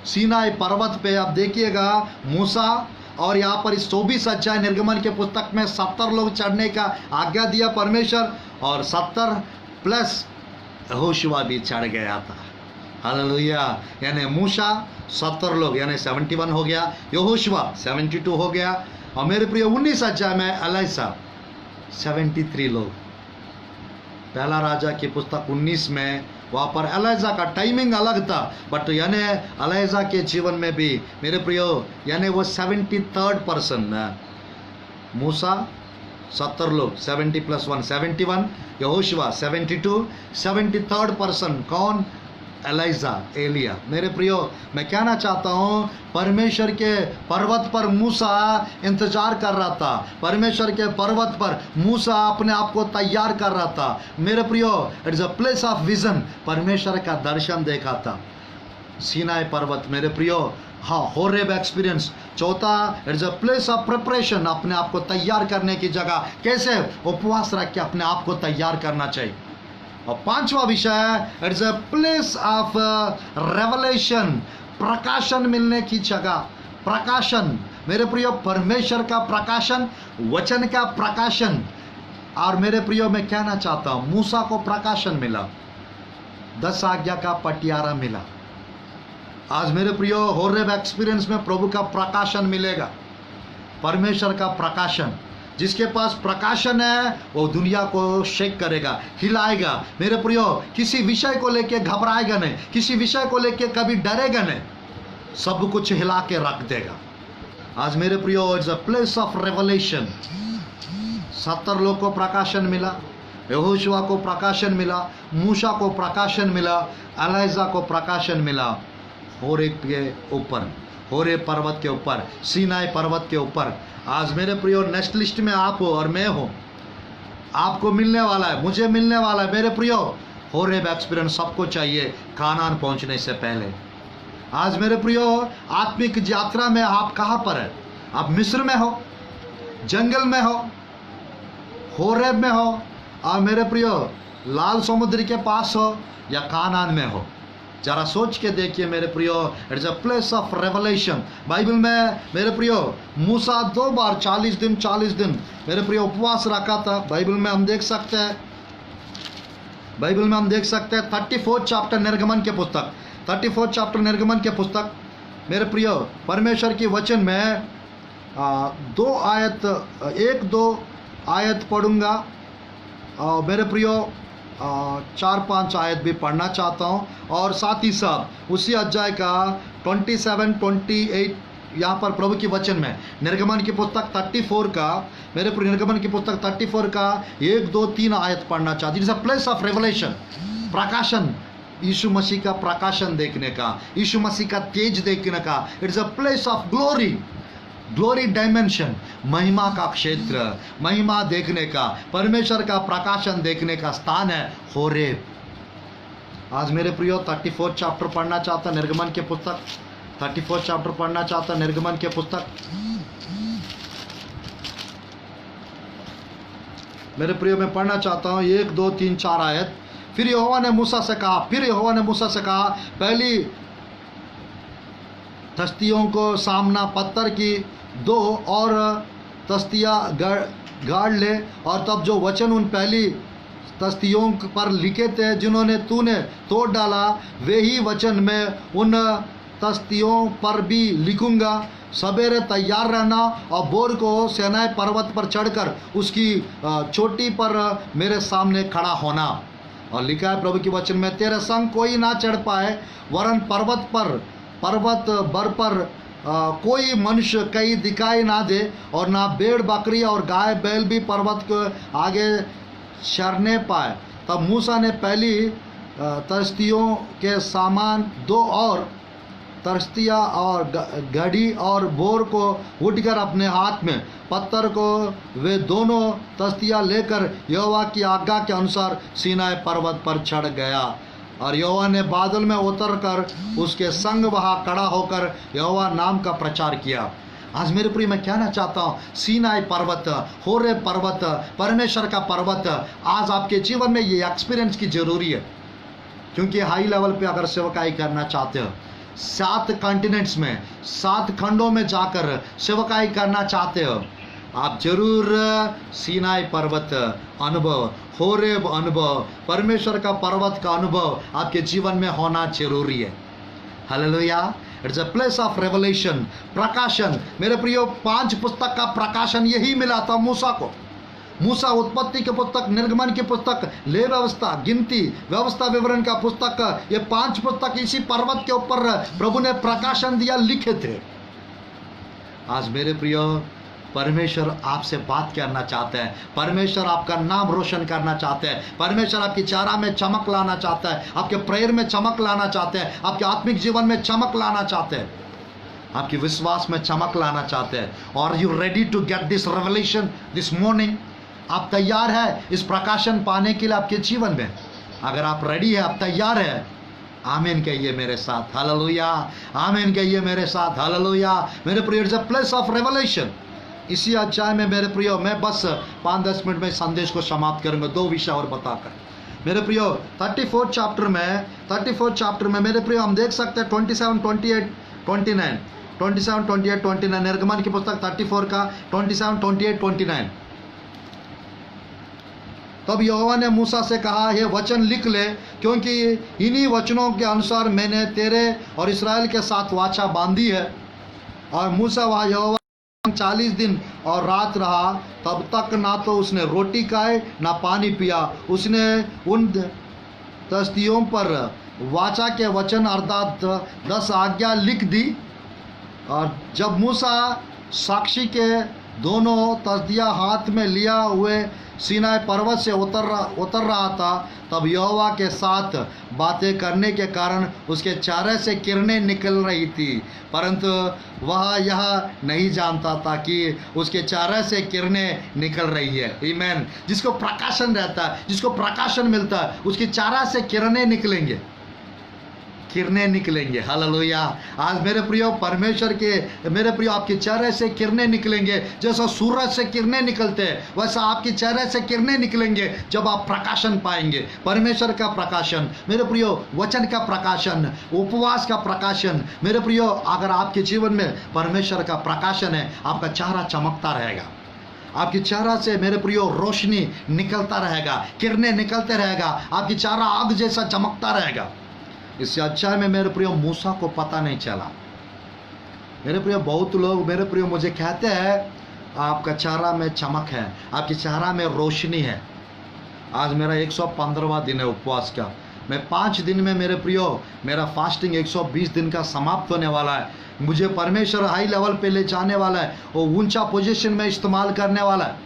सीनाई पर्वत पे आप देखिएगा मूसा, और यहाँ पर इस 24 अध्याय निर्गमन के पुस्तक में 70 लोग चढ़ने का आज्ञा दिया परमेश्वर, और 70 प्लस यहोशुआ भी चढ़ गया था। हालेलुया। यानी मूसा 70 लोग यानी 71 हो गया, यहोशुआ 72 हो गया, और मेरे प्रिय 19 अध्याय में एलीशा 73 लोग। पहला राजा की पुस्तक 19 में वहाँ पर एलिजा का टाइमिंग अलग था, बट यानी एलिजा के जीवन में भी मेरे प्रियो यानी वो 73rd पर्सन है। मूसा 70 लोग, 70 + 1 71, यहोशुआ 72, 73rd पर्सन कौन? एलिजा, एलिया। मेरे प्रियो मैं कहना चाहता हूँ, परमेश्वर के पर्वत पर मूसा इंतजार कर रहा था, परमेश्वर के पर्वत पर मूसा अपने आप को तैयार कर रहा था। मेरे प्रियो it is a place of vision, परमेश्वर का दर्शन देखा था सीनाई पर्वत। मेरे प्रियो हाँ, होरेब एक्सपीरियंस। चौथा, it is a place of preparation, अपने आप को तैयार करने की जगह। कैसे? उपवास रख के अपने आप को तैयार करना चाहिए। और पांचवा विषय है, it's a place of revelation, प्रकाशन मिलने की जगह। प्रकाशन मेरे प्रियो, परमेश्वर का प्रकाशन, वचन का प्रकाशन। और मेरे प्रियो मैं कहना चाहता हूं, मूसा को प्रकाशन मिला, 10 आज्ञा का पटियारा मिला। आज मेरे प्रियो होरेब एक्सपीरियंस में प्रभु का प्रकाशन मिलेगा, परमेश्वर का प्रकाशन। जिसके पास प्रकाशन है वो दुनिया को शेक करेगा, हिलाएगा। मेरे प्रियो किसी विषय को लेके घबराएगा नहीं, किसी विषय को लेके कभी डरेगा नहीं, सब कुछ हिला के रख देगा। आज मेरे प्रियो it's a place of revelation. 70 लोग को प्रकाशन मिला, यहोशुआ को प्रकाशन मिला, मूसा को प्रकाशन मिला, एलिजा को प्रकाशन मिला। होरेब के ऊपर, होरेब पर्वत के ऊपर, सीनाई पर्वत के ऊपर। आज मेरे प्रियो नेक्स्ट लिस्ट में आप हो और मैं हूँ, आपको मिलने वाला है, मुझे मिलने वाला है। मेरे प्रियो होरेब एक्सपीरियंस सबको चाहिए कानान पहुँचने से पहले। आज मेरे प्रियो आत्मिक यात्रा में आप कहाँ पर है? आप मिस्र में हो, जंगल में हो, होरेब में हो, और मेरे प्रियो लाल समुद्र के पास हो, या कानान में हो? जरा सोच के देखिए मेरे प्रियो, it's a place of revelation. Bible में मेरे प्रियो मूसा 2 बार 40 दिन मेरे प्रियो उपवास रखा था। बाइबल में हम देख सकते हैं, 34 चैप्टर निर्गमन के पुस्तक, 34 चैप्टर निर्गमन के पुस्तक। मेरे प्रियो परमेश्वर की वचन में 1-2 आयत पढ़ूंगा, और मेरे प्रियो 4-5 आयत भी पढ़ना चाहता हूँ। और साथ ही साथ उसी अध्याय का 27-28 यहाँ पर प्रभु की वचन में निर्गमन की पुस्तक 34 का, मेरे निर्गमन की पुस्तक 34 का 1-2-3 आयत पढ़ना चाहती। It's a place of revelation, प्रकाशन, यीशु मसीह का प्रकाशन देखने का, यीशु मसीह का तेज देखने का। It's a place of glory dimension, महिमा का क्षेत्र, महिमा देखने का, परमेश्वर का प्रकाशन देखने का स्थान है होरेब। आज मेरे प्रियो 34 चैप्टर पढ़ना चाहता निर्गमन के पुस्तक, 34 चैप्टर पढ़ना चाहता निर्गमन के पुस्तक। मेरे प्रियो मैं पढ़ना चाहता हूँ 1-2-3-4 आयत। फिर यहोवा ने मूसा से कहा, पहली तख्तियों को सामना पत्थर की 2 और तख्तियाँ गाड़ ले, और तब जो वचन उन पहली तख्तियों पर लिखे थे जिन्होंने तूने तोड़ डाला, वे ही वचन मैं उन तख्तियों पर भी लिखूंगा। सवेरे तैयार रहना और भोर को सीनाई पर्वत पर चढ़कर उसकी चोटी पर मेरे सामने खड़ा होना। और लिखा है प्रभु के वचन में, तेरे संग कोई ना चढ़ पाए, वरन पर्वत बर पर कोई मनुष्य कहीं दिखाई ना दे, और ना भेड़ बकरी और गाय बैल भी पर्वत के आगे चरने पाए। तब मूसा ने पहली तख्तियों के सामान 2 और तख्तियाँ और घड़ी और बोर को उठकर अपने हाथ में पत्थर को वे दोनों तख्तियाँ लेकर यहोवा की आज्ञा के अनुसार सीनाई पर्वत पर चढ़ गया। और यहोवा ने बादल में उतरकर उसके संग वहाँ खड़ा होकर यहोवा नाम का प्रचार किया। आज मेरे प्रिय मैं कहना चाहता हूँ, सीनाई पर्वत, होरेब पर्वत, परमेश्वर का पर्वत, आज आपके जीवन में ये एक्सपीरियंस की जरूरी है। क्योंकि हाई लेवल पे अगर सेवकाई करना चाहते हो, 7 कॉन्टिनेंट्स में 7 खंडों में जाकर सेवकाई करना चाहते हो, आप जरूर सीनाई पर्वत अनुभव, होरेब अनुभव, परमेश्वर का पर्वत का अनुभव आपके जीवन में होना जरूरी है। Hallelujah. It's a place of revelation, प्रकाशन। मेरे प्रियो 5 पुस्तक का प्रकाशन यही मिला था मूसा को। मूसा उत्पत्ति के पुस्तक, निर्गमन की पुस्तक, ले व्यवस्था, गिनती, व्यवस्था विवरण का पुस्तक, ये 5 पुस्तक इसी पर्वत के ऊपर प्रभु ने प्रकाशन दिया, लिखे थे। आज मेरे प्रियो, परमेश्वर आपसे बात करना चाहते हैं, परमेश्वर आपका नाम रोशन करना चाहते हैं, परमेश्वर आपकी चारा में चमक लाना चाहता है, आपके प्रेयर में चमक लाना चाहते हैं, आपके आत्मिक जीवन में चमक लाना चाहते हैं, आपके विश्वास में चमक लाना चाहते हैं। और you ready to get this revelation this morning? आप तैयार है इस प्रकाशन पाने के लिए आपके जीवन में? अगर आप रेडी है, आप तैयार है, आमीन कहिए मेरे साथ, हालेलुया। आमीन कहिए मेरे साथ, हालेलुया। मेरे प्रियो, it's a place of revelation. इसी अध्याय में मेरे प्रियो, मैं बस 5-10 मिनट में संदेश को समाप्त करूंगा 2 विषय और बताकर। मेरे प्रियो, 34 चैप्टर में मेरे प्रियो हम देख सकते हैं 27, 28, 29 निर्गमन की पुस्तक 34 का 27, 28, 29। तब यहोवा ने मूसा से कहा, ये वचन लिख ले, क्योंकि इन्हीं वचनों के अनुसार मैंने तेरे और इस्राएल के साथ वाचा बांधी है। और मूसा वहाँ यहोवा 40 दिन और रात रहा, तब तक ना तो उसने रोटी खाए ना पानी पिया। उसने उन तख्तियों पर वाचा के वचन अर्थात 10 आज्ञा लिख दी। और जब मूसा साक्षी के दोनों तख्तियाँ हाथ में लिया हुए सीनाई पर्वत से उतर रहा था, तब यहोवा के साथ बातें करने के कारण उसके चेहरे से किरणें निकल रही थी, परंतु वह यह नहीं जानता था कि उसके चेहरे से किरणें निकल रही है। आमीन। जिसको प्रकाशन रहता है, जिसको प्रकाशन मिलता है, उसके चेहरे से किरणें निकलेंगे, हालेलुया। आज मेरे प्रियो, परमेश्वर के मेरे प्रियो, आपके चेहरे से किरणें निकलेंगे। जैसा सूरज से किरणें निकलते हैं, वैसा आपके चेहरे से किरणें निकलेंगे जब आप प्रकाशन पाएंगे। परमेश्वर का प्रकाशन मेरे प्रियो, वचन का प्रकाशन, उपवास का प्रकाशन। मेरे प्रियो, अगर आपके जीवन में परमेश्वर का प्रकाशन है, आपका चेहरा चमकता रहेगा, आपकी चेहरा से मेरे प्रियो रोशनी निकलता रहेगा, किरणें निकलते रहेगा, आपकी चेहरा आग जैसा चमकता रहेगा। इससे अच्छा में मेरे प्रियो, मूसा को पता नहीं चला। मेरे प्रियो, बहुत लोग मेरे प्रियो मुझे कहते हैं आपका चेहरा में चमक है, आपके चेहरा में रोशनी है। आज मेरा 115वां दिन है उपवास का। मैं 5 दिन में मेरे प्रियो, मेरा फास्टिंग 120 दिन का समाप्त होने वाला है। मुझे परमेश्वर हाई लेवल पे ले जाने वाला है, वो ऊंचा पोजीशन में इस्तेमाल करने वाला है।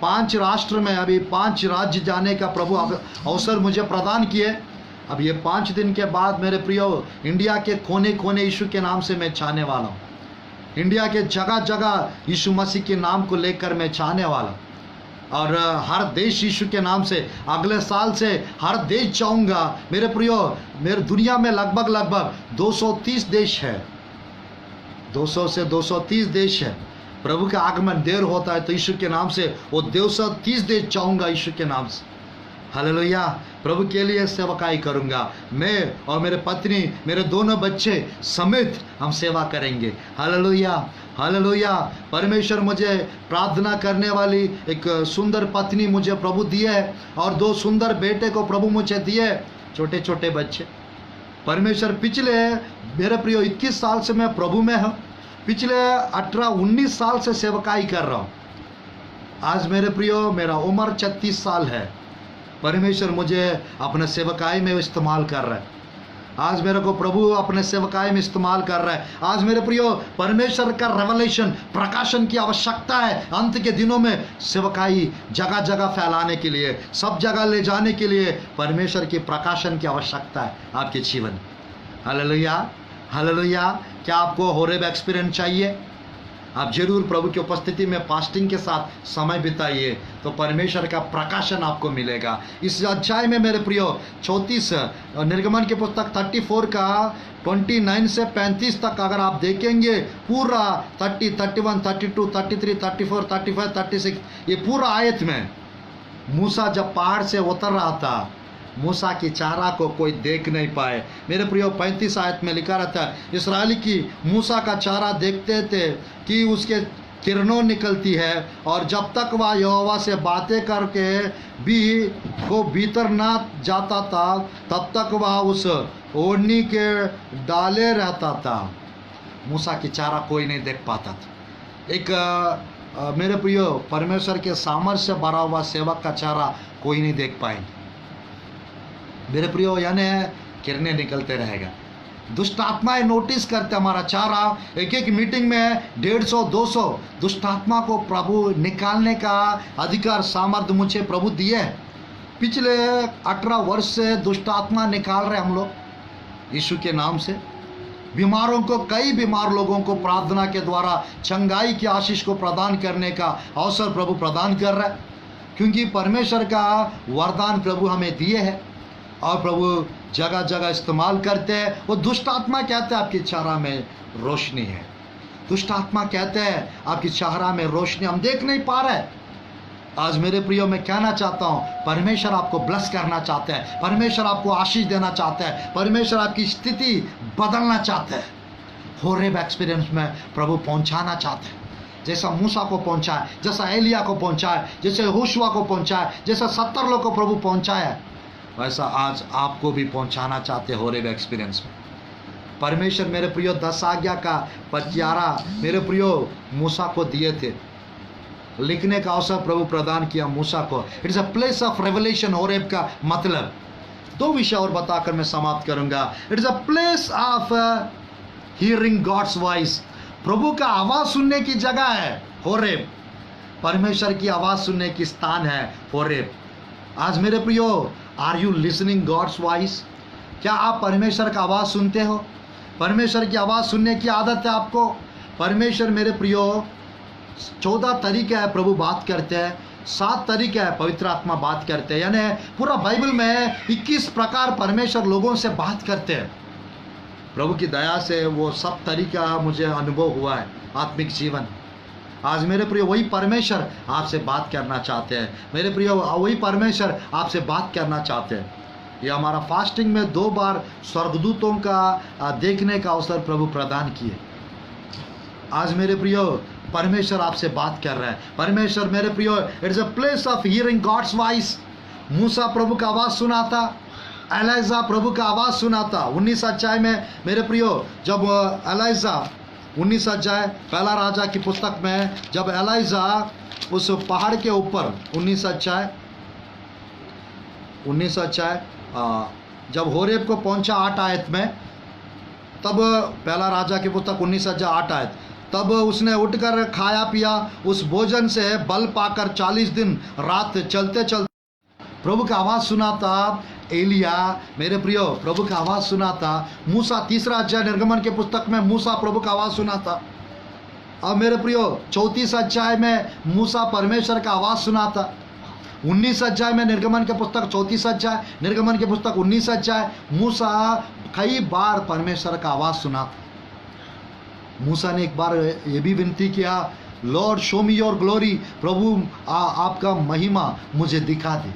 5 राष्ट्र में, अभी 5 राज्य जाने का प्रभु अवसर मुझे प्रदान किए। अब ये 5 दिन के बाद मेरे प्रियो, इंडिया के कोने कोने यीशु के नाम से मैं चाहने वाला हूँ। इंडिया के जगह जगह यीशु मसीह के नाम को लेकर मैं चाहने वाला, और हर देश यीशु के नाम से अगले साल से हर देश जाऊंगा। मेरे प्रियो, मेरे दुनिया में लगभग 230 देश है, 200 से 230 देश है। प्रभु का आगमन देर होता है तो यीशु के नाम से वो 230 देश जाऊंगा यीशु के नाम से, हालेलुया। प्रभु के लिए सेवकाई करूंगा। मैं और मेरे पत्नी, मेरे दोनों बच्चे समेत हम सेवा करेंगे, हालेलुया, हालेलुया। परमेश्वर मुझे प्रार्थना करने वाली एक सुंदर पत्नी मुझे प्रभु दिए है, और 2 सुंदर बेटे को प्रभु मुझे दिए, छोटे छोटे बच्चे। परमेश्वर पिछले मेरे प्रियो 21 साल से मैं प्रभु में हूँ, पिछले 18-19 साल से सेवकाई कर रहा हूँ। आज मेरे प्रियो मेरा उम्र 36 साल है। परमेश्वर मुझे अपने सेवकाई में इस्तेमाल कर रहा है। आज मेरे को प्रभु अपने सेवकाई में इस्तेमाल कर रहा है। आज मेरे प्रियो, परमेश्वर का रेवलेशन, प्रकाशन की आवश्यकता है। अंत के दिनों में सेवकाई जगह जगह फैलाने के लिए, सब जगह ले जाने के लिए परमेश्वर की प्रकाशन की आवश्यकता है आपके जीवन। Hallelujah, hallelujah. क्या आपको होरेब एक्सपीरियंस चाहिए? आप जरूर प्रभु की उपस्थिति में फास्टिंग के साथ समय बिताइए, तो परमेश्वर का प्रकाशन आपको मिलेगा। इस अध्याय में मेरे प्रियो 34 निर्गमन की पुस्तक 34 का 29 से 35 तक अगर आप देखेंगे, पूरा 30, 31, 32, 33, 34, 35, 36, ये पूरा आयत में मूसा जब पहाड़ से उतर रहा था, मूसा की चारा को कोई देख नहीं पाए। मेरे प्रियो 35 आयत में लिखा रहता है, इसराइली की मूसा का चारा देखते थे कि उसके किरणों निकलती है, और जब तक वह यहोवा से बातें करके भी को भीतर ना जाता था, तब तक वह उस ओढ़नी के डाले रहता था। मूसा की चारा कोई नहीं देख पाता था। एक मेरे प्रियो परमेश्वर के सामर्थ्य से भरा हुआ सेवक का चेहरा कोई नहीं देख पाएंगे। मेरे प्रियो यानी किरणें निकलते रहेगा। दुष्ट आत्माएं नोटिस करते हमारा चेहरा। एक एक मीटिंग में 150-200 दुष्ट आत्मा को प्रभु निकालने का अधिकार सामर्थ्य मुझे प्रभु दिए है। पिछले 18 वर्ष से दुष्ट आत्मा निकाल रहे हम लोग यीशु के नाम से। बीमारों को, कई बीमार लोगों को प्रार्थना के द्वारा चंगाई की आशीष को प्रदान करने का अवसर प्रभु प्रदान कर रहा है, क्योंकि परमेश्वर का वरदान प्रभु हमें दिए है और प्रभु जगह जगह इस्तेमाल करते हैं। वो दुष्ट आत्मा कहते हैं आपकी चेहरा में रोशनी है। दुष्ट आत्मा कहते हैं आपकी चेहरा में रोशनी हम देख नहीं पा रहे। आज मेरे प्रियो मैं कहना चाहता हूँ, परमेश्वर आपको ब्लेस करना चाहते हैं, परमेश्वर आपको आशीष देना चाहते हैं, परमेश्वर आपकी स्थिति बदलना चाहते हैं। होरेब एक्सपीरियंस में प्रभु पहुँचाना चाहते हैं। जैसा मूसा को पहुँचाए, जैसा एलिया को पहुँचाए, जैसे होशुआ को पहुँचाए, जैसा 70 लोग को प्रभु पहुँचाया, वैसा आज आपको भी पहुँचाना चाहते हैं होरेब एक्सपीरियंस में। परमेश्वर मेरे प्रियो 10 आज्ञा का 11 मेरे प्रियो मूसा को दिए थे, लिखने का अवसर प्रभु प्रदान किया मूसा को। It's a place of revelation. Horeb का मतलब 2 विषय और बताकर मैं समाप्त करूंगा। It's a place of hearing God's voice. प्रभु का आवाज सुनने की जगह है होरेब। परमेश्वर की आवाज सुनने की स्थान है होरेब। आज मेरे प्रियो, are you listening God's voice? क्या आप परमेश्वर का आवाज सुनते हो? परमेश्वर की आवाज सुनने की आदत है आपको? परमेश्वर मेरे प्रियो 14 तरीके है प्रभु बात करते हैं, 7 तरीके है पवित्र आत्मा बात करते हैं। यानी पूरा बाइबल में 21 प्रकार परमेश्वर लोगों से बात करते हैं। प्रभु की दया से वो सब तरीका मुझे अनुभव हुआ है आत्मिक जीवन। आज मेरे प्रियो वही परमेश्वर आपसे बात करना चाहते हैं। मेरे प्रियो वही परमेश्वर आपसे बात करना चाहते हैं। ये हमारा फास्टिंग में 2 बार स्वर्गदूतों का देखने का अवसर प्रभु प्रदान किए। आज मेरे प्रियो परमेश्वर आपसे बात कर रहा है। परमेश्वर मेरे प्रियो, it's a place of hearing God's voice. मूसा प्रभु का आवाज़ सुना था, एलिजा प्रभु का आवाज़ सुना था। 19 अध्याय में मेरे प्रियो, जब एलिजा 19 अध्याय पहला राजा की पुस्तक में, जब एलिजा उस पहाड़ के ऊपर 19 अध्याय जब होरेब को पहुंचा 8 आयत में, तब पहला राजा की पुस्तक 19 अध्याय 8 आयत, तब उसने उठकर खाया पिया, उस भोजन से बल पाकर 40 दिन रात चलते चलते प्रभु का आवाज़ सुना था। एलिया मेरे प्रियो प्रभु का आवाज़ सुना था। मूसा 3 अध्याय निर्गमन के पुस्तक में मूसा प्रभु का आवाज़ सुना था। अब मेरे प्रियो 34 अध्याय में मूसा परमेश्वर का आवाज़ सुना था। 19 अध्याय में निर्गमन के पुस्तक 34 अध्याय, निर्गमन के पुस्तक 19 अध्याय, मूसा कई बार परमेश्वर का आवाज़ सुना था। मूसा ने एक बार ये भी विनती किया, Lord show me your glory, प्रभु आपका महिमा मुझे दिखा दे।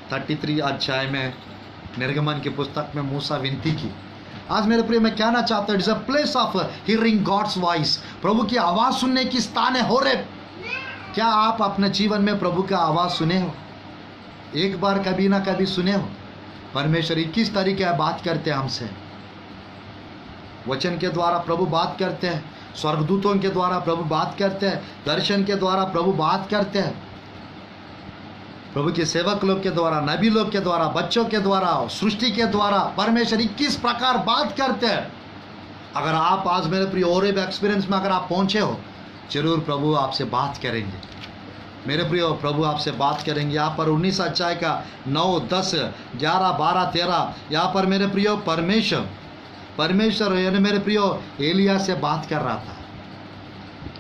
33 अध्याय में निर्गमन की पुस्तक में मूसा विनती की। आज मेरे प्रिय मैं कहना चाहता हूँ, it's a place of hearing God's voice. प्रभु की आवाज़ सुनने की स्थान है होरेब। क्या आप अपने जीवन में प्रभु का आवाज़ सुने हो? एक बार कभी ना कभी सुने हो? परमेश्वर 21 तरीके बात करते हैं हमसे। वचन के द्वारा प्रभु बात करते हैं, स्वर्गदूतों के द्वारा प्रभु बात करते हैं, दर्शन के द्वारा प्रभु बात करते हैं, प्रभु के सेवक लोग के द्वारा, नबी लोग के द्वारा, बच्चों के द्वारा, सृष्टि के द्वारा परमेश्वर 21 प्रकार बात करते हैं। अगर आप आज मेरे प्रिय होरेब एक्सपीरियंस में अगर आप पहुंचे हो, जरूर प्रभु आपसे बात करेंगे। मेरे प्रिय प्रभु आपसे बात करेंगे। यहाँ पर 19 अध्याय का 9, 10, 11, 12, 13 यहाँ पर मेरे प्रियो परमेश्वर यानी मेरे प्रियो एलिया से बात कर रहा था।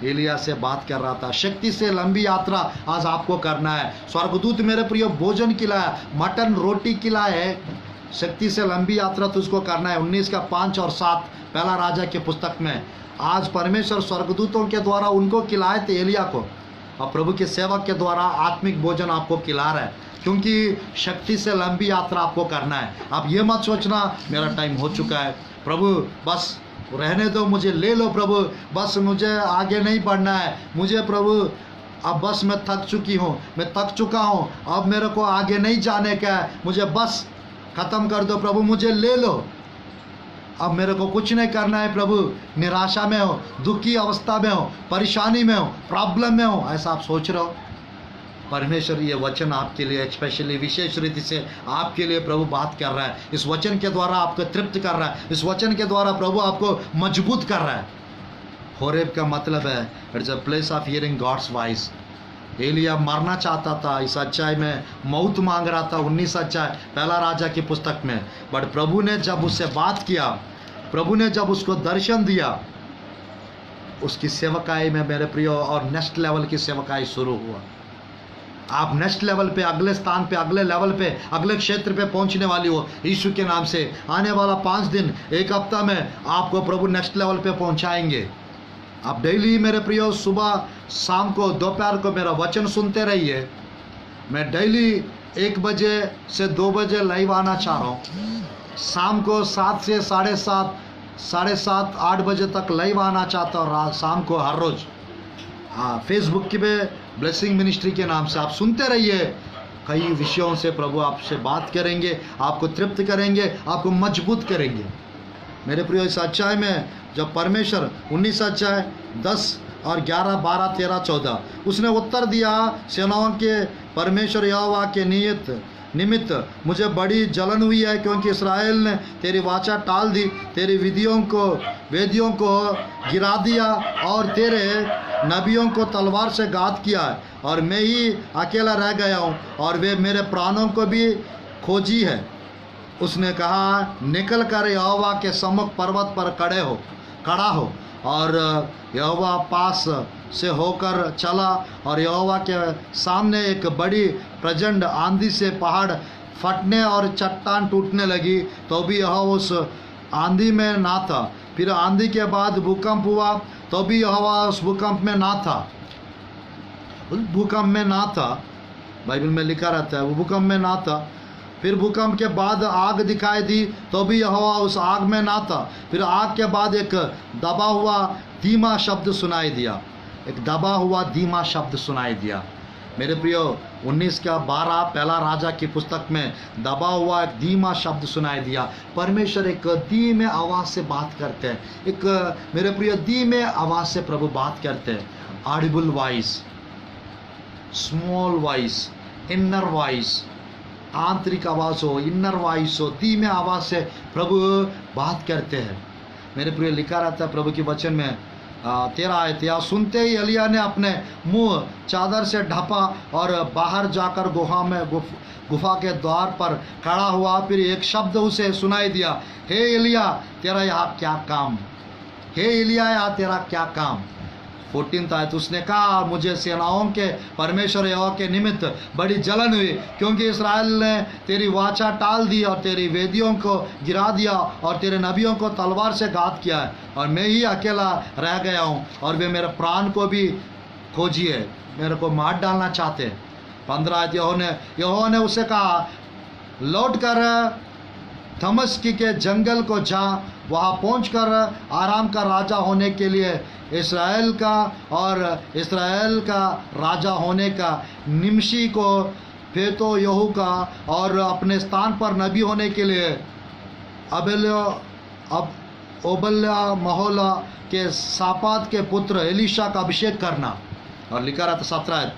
एलिया से बात कर रहा था। शक्ति से लंबी यात्रा आज आपको करना है। स्वर्गदूत मेरे प्रियो भोजन खिलाया, मटन रोटी खिलाए। शक्ति से लंबी यात्रा तुझको करना है। 19 का 5 और 7 पहला राजा के पुस्तक में आज परमेश्वर स्वर्गदूतों के द्वारा उनको खिलाए थे एलिया को, और प्रभु के सेवक के द्वारा आत्मिक भोजन आपको खिला रहा है, क्योंकि शक्ति से लंबी यात्रा आपको करना है। आप ये मत सोचना मेरा टाइम हो चुका है, प्रभु बस रहने दो, मुझे ले लो प्रभु, बस मुझे आगे नहीं बढ़ना है, मुझे प्रभु अब बस मैं थक चुकी हूँ, मैं थक चुका हूँ, अब मेरे को आगे नहीं जाने का है, मुझे बस ख़त्म कर दो प्रभु, मुझे ले लो। अब मेरे को कुछ नहीं करना है प्रभु, निराशा में हो, दुखी अवस्था में हो, परेशानी में हो, प्रॉब्लम में हो, ऐसा आप सोच रहे हो, परमेश्वर ये वचन आपके लिए स्पेशली विशेष रीति से आपके लिए प्रभु बात कर रहा है। इस वचन के द्वारा आपको तृप्त कर रहा है, इस वचन के द्वारा प्रभु आपको मजबूत कर रहा है। होरेब का मतलब है it's a place of hearing God's voice. Elijah मरना चाहता था, इस सच्चाई में मौत मांग रहा था, 19 अध्याय पहला राजा की पुस्तक में। बट प्रभु ने जब उससे बात किया, प्रभु ने जब उसको दर्शन दिया, उसकी सेवकाई में मेरे प्रियो और नेक्स्ट लेवल की सेवकाई शुरू हुआ। आप नेक्स्ट लेवल पे, अगले स्थान पे, अगले लेवल पे, अगले क्षेत्र पे पहुंचने वाली हो यीशु के नाम से। आने वाला 5 दिन, 1 हफ्ता में आपको प्रभु नेक्स्ट लेवल पे पहुंचाएंगे। आप डेली मेरे प्रियो सुबह, शाम को, दोपहर को मेरा वचन सुनते रहिए। मैं डेली 1 बजे से 2 बजे लाइव आना चाह रहा हूँ। शाम को 7 से 7:30, 7:30, 8 बजे तक लाइव आना चाहता हूँ शाम को हर रोज़। हाँ, फेसबुक की पे ब्लेसिंग मिनिस्ट्री के नाम से आप सुनते रहिए। कई विषयों से प्रभु आपसे बात करेंगे, आपको तृप्त करेंगे, आपको मजबूत करेंगे। मेरे प्रियो, इस अध्याय में जब परमेश्वर 19 अध्याय 10 और 11, 12, 13, 14 उसने उत्तर दिया, सेनाओं के परमेश्वर यहोवा के निमित्त मुझे बड़ी जलन हुई है, क्योंकि इस्राएल ने तेरी वाचा टाल दी, तेरी वेदियों को गिरा दिया और तेरे नबियों को तलवार से घात किया है, और मैं ही अकेला रह गया हूँ और वे मेरे प्राणों को भी खोजी है। उसने कहा, निकल कर यहोवा के सम्मुख पर्वत पर खड़ा हो। और यहोवा पास से होकर चला, और यहोवा के सामने एक बड़ी प्रचंड आंधी से पहाड़ फटने और चट्टान टूटने लगी, तो भी यहोवा उस आंधी में ना था। फिर आंधी के बाद भूकंप हुआ, तो भी यहोवा उस भूकंप में ना था। बाइबल में लिखा रहता है वो भूकंप में ना था। फिर भूकंप के बाद आग दिखाई दी, तो भी यहोवा उस आग में ना था। फिर आग के बाद एक दबा हुआ धीमा शब्द सुनाई दिया, मेरे प्रियो, 19:12 पहला राजा की पुस्तक में दबा हुआ एक धीमा शब्द सुनाई दिया। परमेश्वर एक धीमे आवाज़ से बात करते हैं, एक मेरे प्रियो धीमे आवाज़ से प्रभु बात करते हैं। Audible voice, small voice, inner voice, आंतरिक आवाज़ हो, इनर वॉइस हो, धीमे आवाज़ से प्रभु बात करते हैं। मेरे प्रिय, लिखा रहता है प्रभु के वचन में 13 आयत, या सुनते ही एलिया ने अपने मुंह चादर से ढका और बाहर जाकर गुफा के द्वार पर खड़ा हुआ। फिर एक शब्द उसे सुनाई दिया, हे एलिया तेरा यहाँ क्या काम। 14 आयत, उसने कहा, मुझे सेनाओं के परमेश्वर यहोवा के निमित्त बड़ी जलन हुई, क्योंकि इस्राएल ने तेरी वाचा टाल दी और तेरी वेदियों को गिरा दिया और तेरे नबियों को तलवार से घात किया है, और मैं ही अकेला रह गया हूँ और वे मेरे प्राण को भी खोजी है, मेरे को मार डालना चाहते हैं। 15 आयत, यहोवा ने उसे कहा, लौट कर दमिश्क के जंगल को जा, वहाँ पहुंचकर आराम का राजा होने के लिए इस्राएल का राजा होने का निमशी को फेतो यहू का, और अपने स्थान पर नबी होने के लिए ओबल्या महोला के सापात के पुत्र एलीशा का अभिषेक करना। और लिखा रहता 17,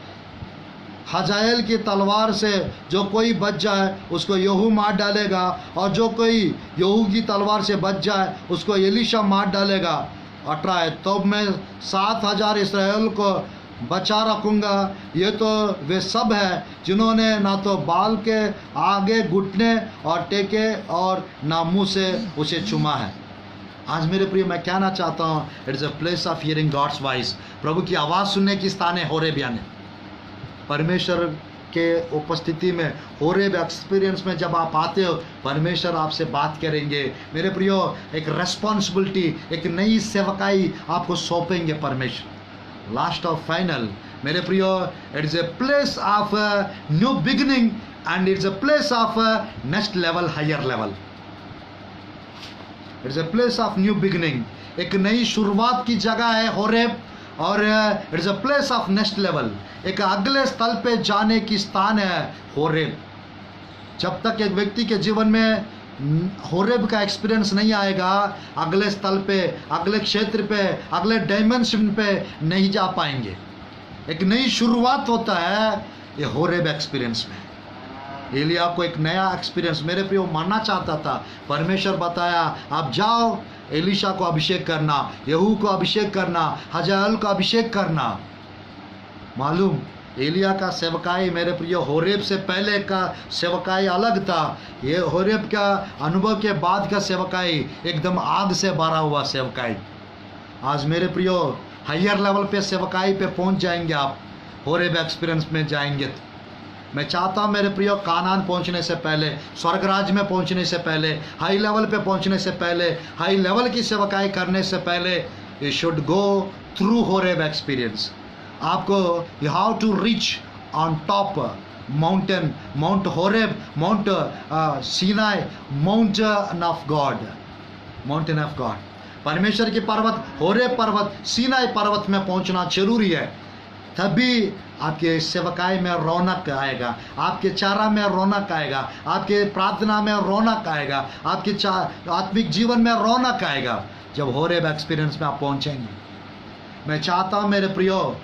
हजाएल की तलवार से जो कोई बच जाए उसको यहू मार डालेगा, और जो कोई यहू की तलवार से बच जाए उसको एलीशा मार डालेगा। 18, तो मैं 7,000 इस्राएल को बचा रखूँगा। ये तो वे सब हैं जिन्होंने ना तो बाल के आगे घुटने और टेके और ना मुँह से उसे चुमा है। आज मेरे प्रिय, मैं कहना चाहता हूँ, it's a place of hearing God's voice. प्रभु की आवाज़ सुनने की स्थान है होरेब, यानी परमेश्वर के उपस्थिति में, होरेब एक्सपीरियंस में जब आप आते हो, परमेश्वर आपसे बात करेंगे। मेरे प्रियो, एक रेस्पॉन्सिबिलिटी, एक नई सेवकाई आपको सौंपेंगे परमेश्वर। लास्ट ऑफ फाइनल, मेरे प्रियो, it is a place of new beginning and it's a place of next level, higher level. It's a place of new beginning, एक नई शुरुआत की जगह है होरेब, और it's a place of next level, एक अगले स्थल पे जाने की स्थान है होरेब। जब तक एक व्यक्ति के जीवन में होरेब का एक्सपीरियंस नहीं आएगा, अगले स्थल पे, अगले क्षेत्र पे, अगले डायमेंशन पे नहीं जा पाएंगे। एक नई शुरुआत होता है ये होरेब एक्सपीरियंस में। एलिया को एक नया एक्सपीरियंस, मेरे प्रियो, मानना चाहता था। परमेश्वर बताया आप जाओ, एलिशा को अभिषेक करना, यहू को अभिषेक करना, हजाएल को अभिषेक करना। मालूम, एलिया का सेवकाई मेरे प्रियो होरेब से पहले का सेवकाई अलग था। ये होरेब का अनुभव के बाद का सेवकाई एकदम आग से भरा हुआ सेवकाई। आज मेरे प्रियो हायर लेवल पे सेवकाई पे पहुंच जाएंगे आप, होरेब एक्सपीरियंस में जाएंगे। मैं चाहता हूँ मेरे प्रियो, कानान पहुंचने से पहले, स्वर्गराज में पहुंचने से पहले, हाई लेवल पे पहुंचने से पहले, हाई लेवल की सेवकाई करने से पहले, you should go through Horeb experience. आपको you have to reach on top mountain, Mount Horeb, Mount Sinai, mountain of God, mountain of God, परमेश्वर की पर्वत, होरेब पर्वत, सीनाई पर्वत में पहुंचना जरूरी है। तभी आपके सेवकाई में रौनक आएगा, आपके चारा में रौनक आएगा, आपके प्रार्थना में रौनक आएगा, आपके आत्मिक जीवन में रौनक आएगा जब होरेब एक्सपीरियंस में आप पहुंचेंगे। मैं चाहता हूं मेरे प्रियो,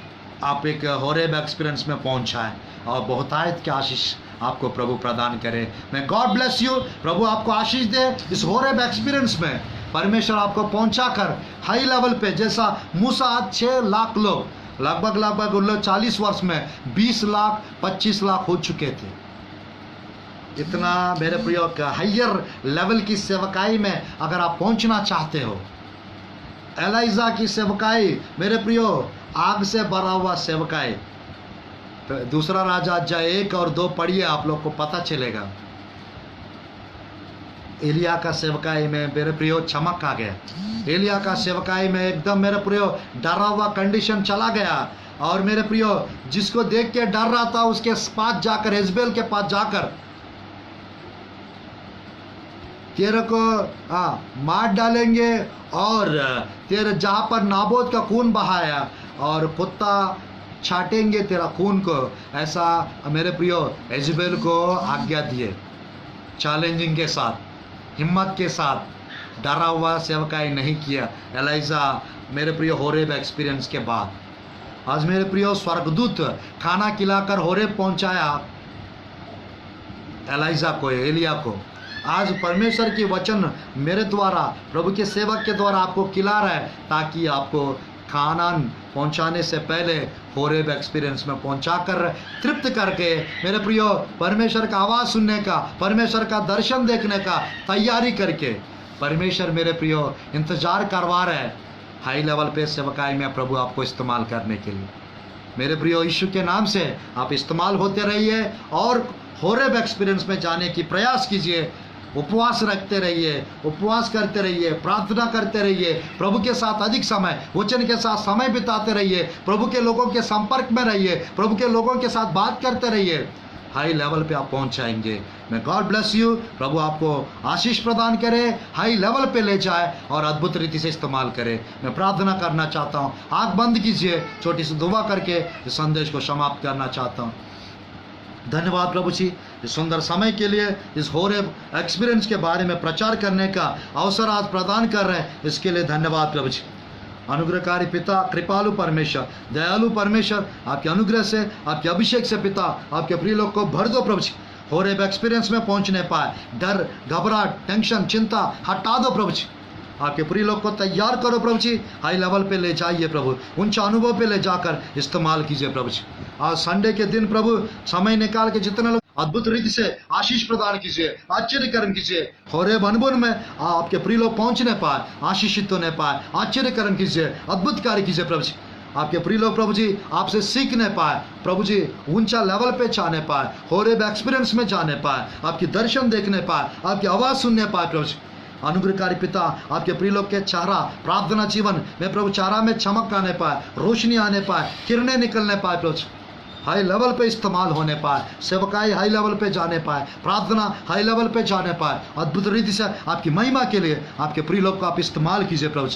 आप एक होरेब एक्सपीरियंस में पहुंचाएं और बहुतायत की आशीष आपको प्रभु प्रदान करे। मैं गॉड ब्लेस यू, प्रभु आपको आशीष दे इस होरेब एक्सपीरियंस में। परमेश्वर आपको पहुंचाकर हाई लेवल पे, जैसा मूसा 6 लाख लोग, लगभग उन लोग 40 वर्ष में 20 लाख 25 लाख हो चुके थे। इतना मेरे प्रियो का हायर लेवल की सेवकाई में अगर आप पहुंचना चाहते हो, एलाइजा की सेवकाई मेरे प्रियो आग से भरा हुआ सेवकाई। तो दूसरा राजा अध्याय 1 और 2 पढ़िए, आप लोग को पता चलेगा। एलिया का सेवकाई में मेरे प्रियो चमक आ गया। एलिया का सेवकाई में एकदम मेरे प्रियो डरा हुआ कंडीशन चला गया। और मेरे प्रियो जिसको देख के डर रहा था उसके पास जाकर, इजबेल के पास जाकर, तेरे को मार डालेंगे और तेरे जहां पर नाबोत का खून बहाया और कुत्ता छाटेंगे तेरा खून को, ऐसा मेरे प्रियो इजबेल को आज्ञा दिए। चैलेंजिंग के साथ, हिम्मत के साथ, डरा हुआ सेवकाई नहीं किया एलाइजा मेरे प्रियो होरेब एक्सपीरियंस के बाद। आज मेरे प्रियो स्वर्गदूत खाना खिलाकर होरेब पहुंचाया एलाइजा को, एलिया को। आज परमेश्वर की वचन मेरे द्वारा, प्रभु के सेवक के द्वारा आपको खिला रहा है, ताकि आपको खानान पहुंचाने से पहले होरेब एक्सपीरियंस में पहुंचाकर तृप्त करके मेरे प्रियो परमेश्वर का आवाज़ सुनने का, परमेश्वर का दर्शन देखने का तैयारी करके परमेश्वर मेरे प्रियो इंतजार करवा रहा है हाई लेवल पे सेवकाई में प्रभु आपको इस्तेमाल करने के लिए। मेरे प्रियो यीशु के नाम से आप इस्तेमाल होते रहिए और होरेब एक्सपीरियंस में जाने की प्रयास कीजिए। उपवास रखते रहिए, उपवास करते रहिए, प्रार्थना करते रहिए, प्रभु के साथ अधिक समय, वचन के साथ समय बिताते रहिए, प्रभु के लोगों के संपर्क में रहिए, प्रभु के लोगों के साथ बात करते रहिए। हाई लेवल पे आप पहुंच जाएंगे। मैं गॉड ब्लेस यू, प्रभु आपको आशीष प्रदान करे, हाई लेवल पे ले जाए और अद्भुत रीति से इस्तेमाल करे। मैं प्रार्थना करना चाहता हूँ, आँख बंद कीजिए, छोटी सी दुआ करके इस संदेश को समाप्त करना चाहता हूँ। धन्यवाद प्रभु जी इस सुंदर समय के लिए, इस होरेब एक्सपीरियंस के बारे में प्रचार करने का अवसर आज प्रदान कर रहे हैं, इसके लिए धन्यवाद प्रभु जी। अनुग्रहकारी पिता, कृपालु परमेश्वर, दयालु परमेश्वर, आपके अनुग्रह से, आपके अभिषेक से पिता आपके प्रिय लोग को भर दो प्रभु जी। होरेब एक्सपीरियंस में पहुंचने पाए, डर, घबराहट, टेंशन, चिंता हटा दो प्रभु जी। आपके प्रिय लोग को तैयार करो प्रभु जी, हाई लेवल पे ले जाइए प्रभु, ऊंचा अनुभव पे ले जाकर इस्तेमाल कीजिए प्रभु जी। आज संडे के दिन प्रभु समय निकाल के जितने लोग अद्भुत रीति से आशीष प्रदान कीजिए, आश्चर्यकरण कीजिए। होरेब अनुभव में आपके प्रिय लोग पहुंचने पाए, आशीषित होने पाए, आश्चर्यकरण कीजिए, अद्भुत कार्य कीजिए प्रभु जी। आपके प्रिय लोग प्रभु जी आपसे सीखने पाए, प्रभु जी ऊंचा लेवल पे जाने पाए, होरेब एक्सपीरियंस में जाने पाए, आपकी दर्शन देखने पाए, आपकी आवाज़ सुनने पाए प्रभु जी। अनुग्रहकारी पिता आपके प्रिय लोग के चारा प्रार्थना जीवन में प्रभु चारा में चमक आने पाए, रोशनी आने पाए, किरणें निकलने पाए प्रभु, हाई लेवल पे इस्तेमाल होने पाए, सेवकाई हाई लेवल पे जाने पाए, प्रार्थना हाई लेवल पे जाने पाए। अद्भुत रीति से आपकी महिमा के लिए आपके प्रिय लोग को आप इस्तेमाल कीजिए प्रभु।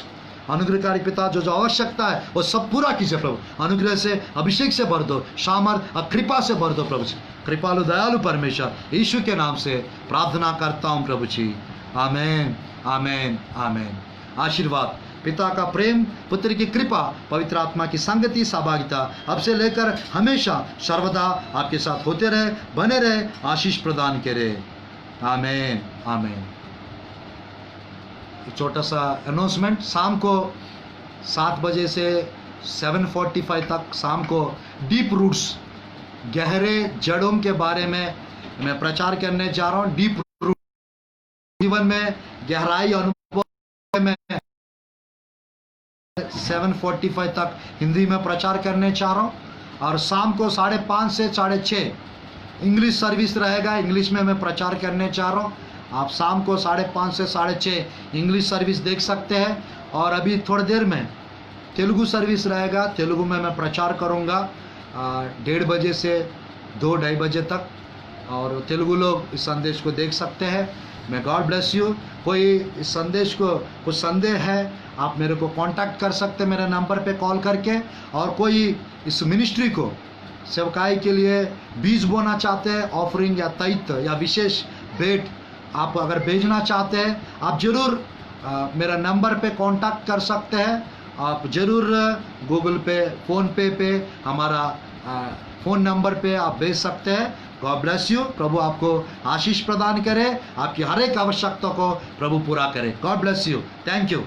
अनुग्रहकारी पिता जो आवश्यकता है वो सब पूरा कीजिए प्रभु। अनुग्रह से, अभिषेक से भर दो, सामर्थ और कृपा से भर दो प्रभु। कृपालु दयालु परमेश्वर यीशु के नाम से प्रार्थना करता हूँ प्रभु जी, आमेन आमेन आमेन। आशीर्वाद, पिता का प्रेम, पुत्र की कृपा, पवित्र आत्मा की संगति सहभागिता अब से लेकर हमेशा सर्वदा आपके साथ होते रहे, बने रहे, आशीष प्रदान करे, आमेन आमेन। छोटा सा अनाउंसमेंट, शाम को 7 बजे से 7:45 तक शाम को डीप रूट्स, गहरे जड़ों के बारे में मैं प्रचार करने जा रहा हूँ। डीप रूट, जीवन में गहराई अनुभव में 7:45 तक हिंदी में प्रचार करने जा रहा हूँ। और शाम को 5:30 से 6:30 इंग्लिश सर्विस रहेगा, इंग्लिश में मैं प्रचार करने जा रहा हूँ। आप शाम को 5:30 से 6:30 इंग्लिश सर्विस देख सकते हैं। और अभी थोड़ी देर में तेलुगु सर्विस रहेगा, तेलुगु में मैं प्रचार करूँगा 1:30 बजे से 2-2:30 बजे तक, और तेलुगु लोग इस संदेश को देख सकते हैं। मैं गॉड ब्लेस यू। कोई इस संदेश को कुछ संदेह है, आप मेरे को कांटेक्ट कर सकते हैं मेरे नंबर पे कॉल करके। और कोई इस मिनिस्ट्री को सेवकाई के लिए बीज बोना चाहते हैं, ऑफरिंग या तैत या विशेष भेंट आप अगर भेजना चाहते हैं, आप जरूर मेरा नंबर पे कांटेक्ट कर सकते हैं। आप जरूर गूगल पे, फ़ोन पे हमारा फ़ोन नंबर पे आप भेज सकते हैं। God bless you. प्रभु आपको आशीष प्रदान करे, आपकी हर एक आवश्यकता को प्रभु पूरा करे। God bless you. Thank you.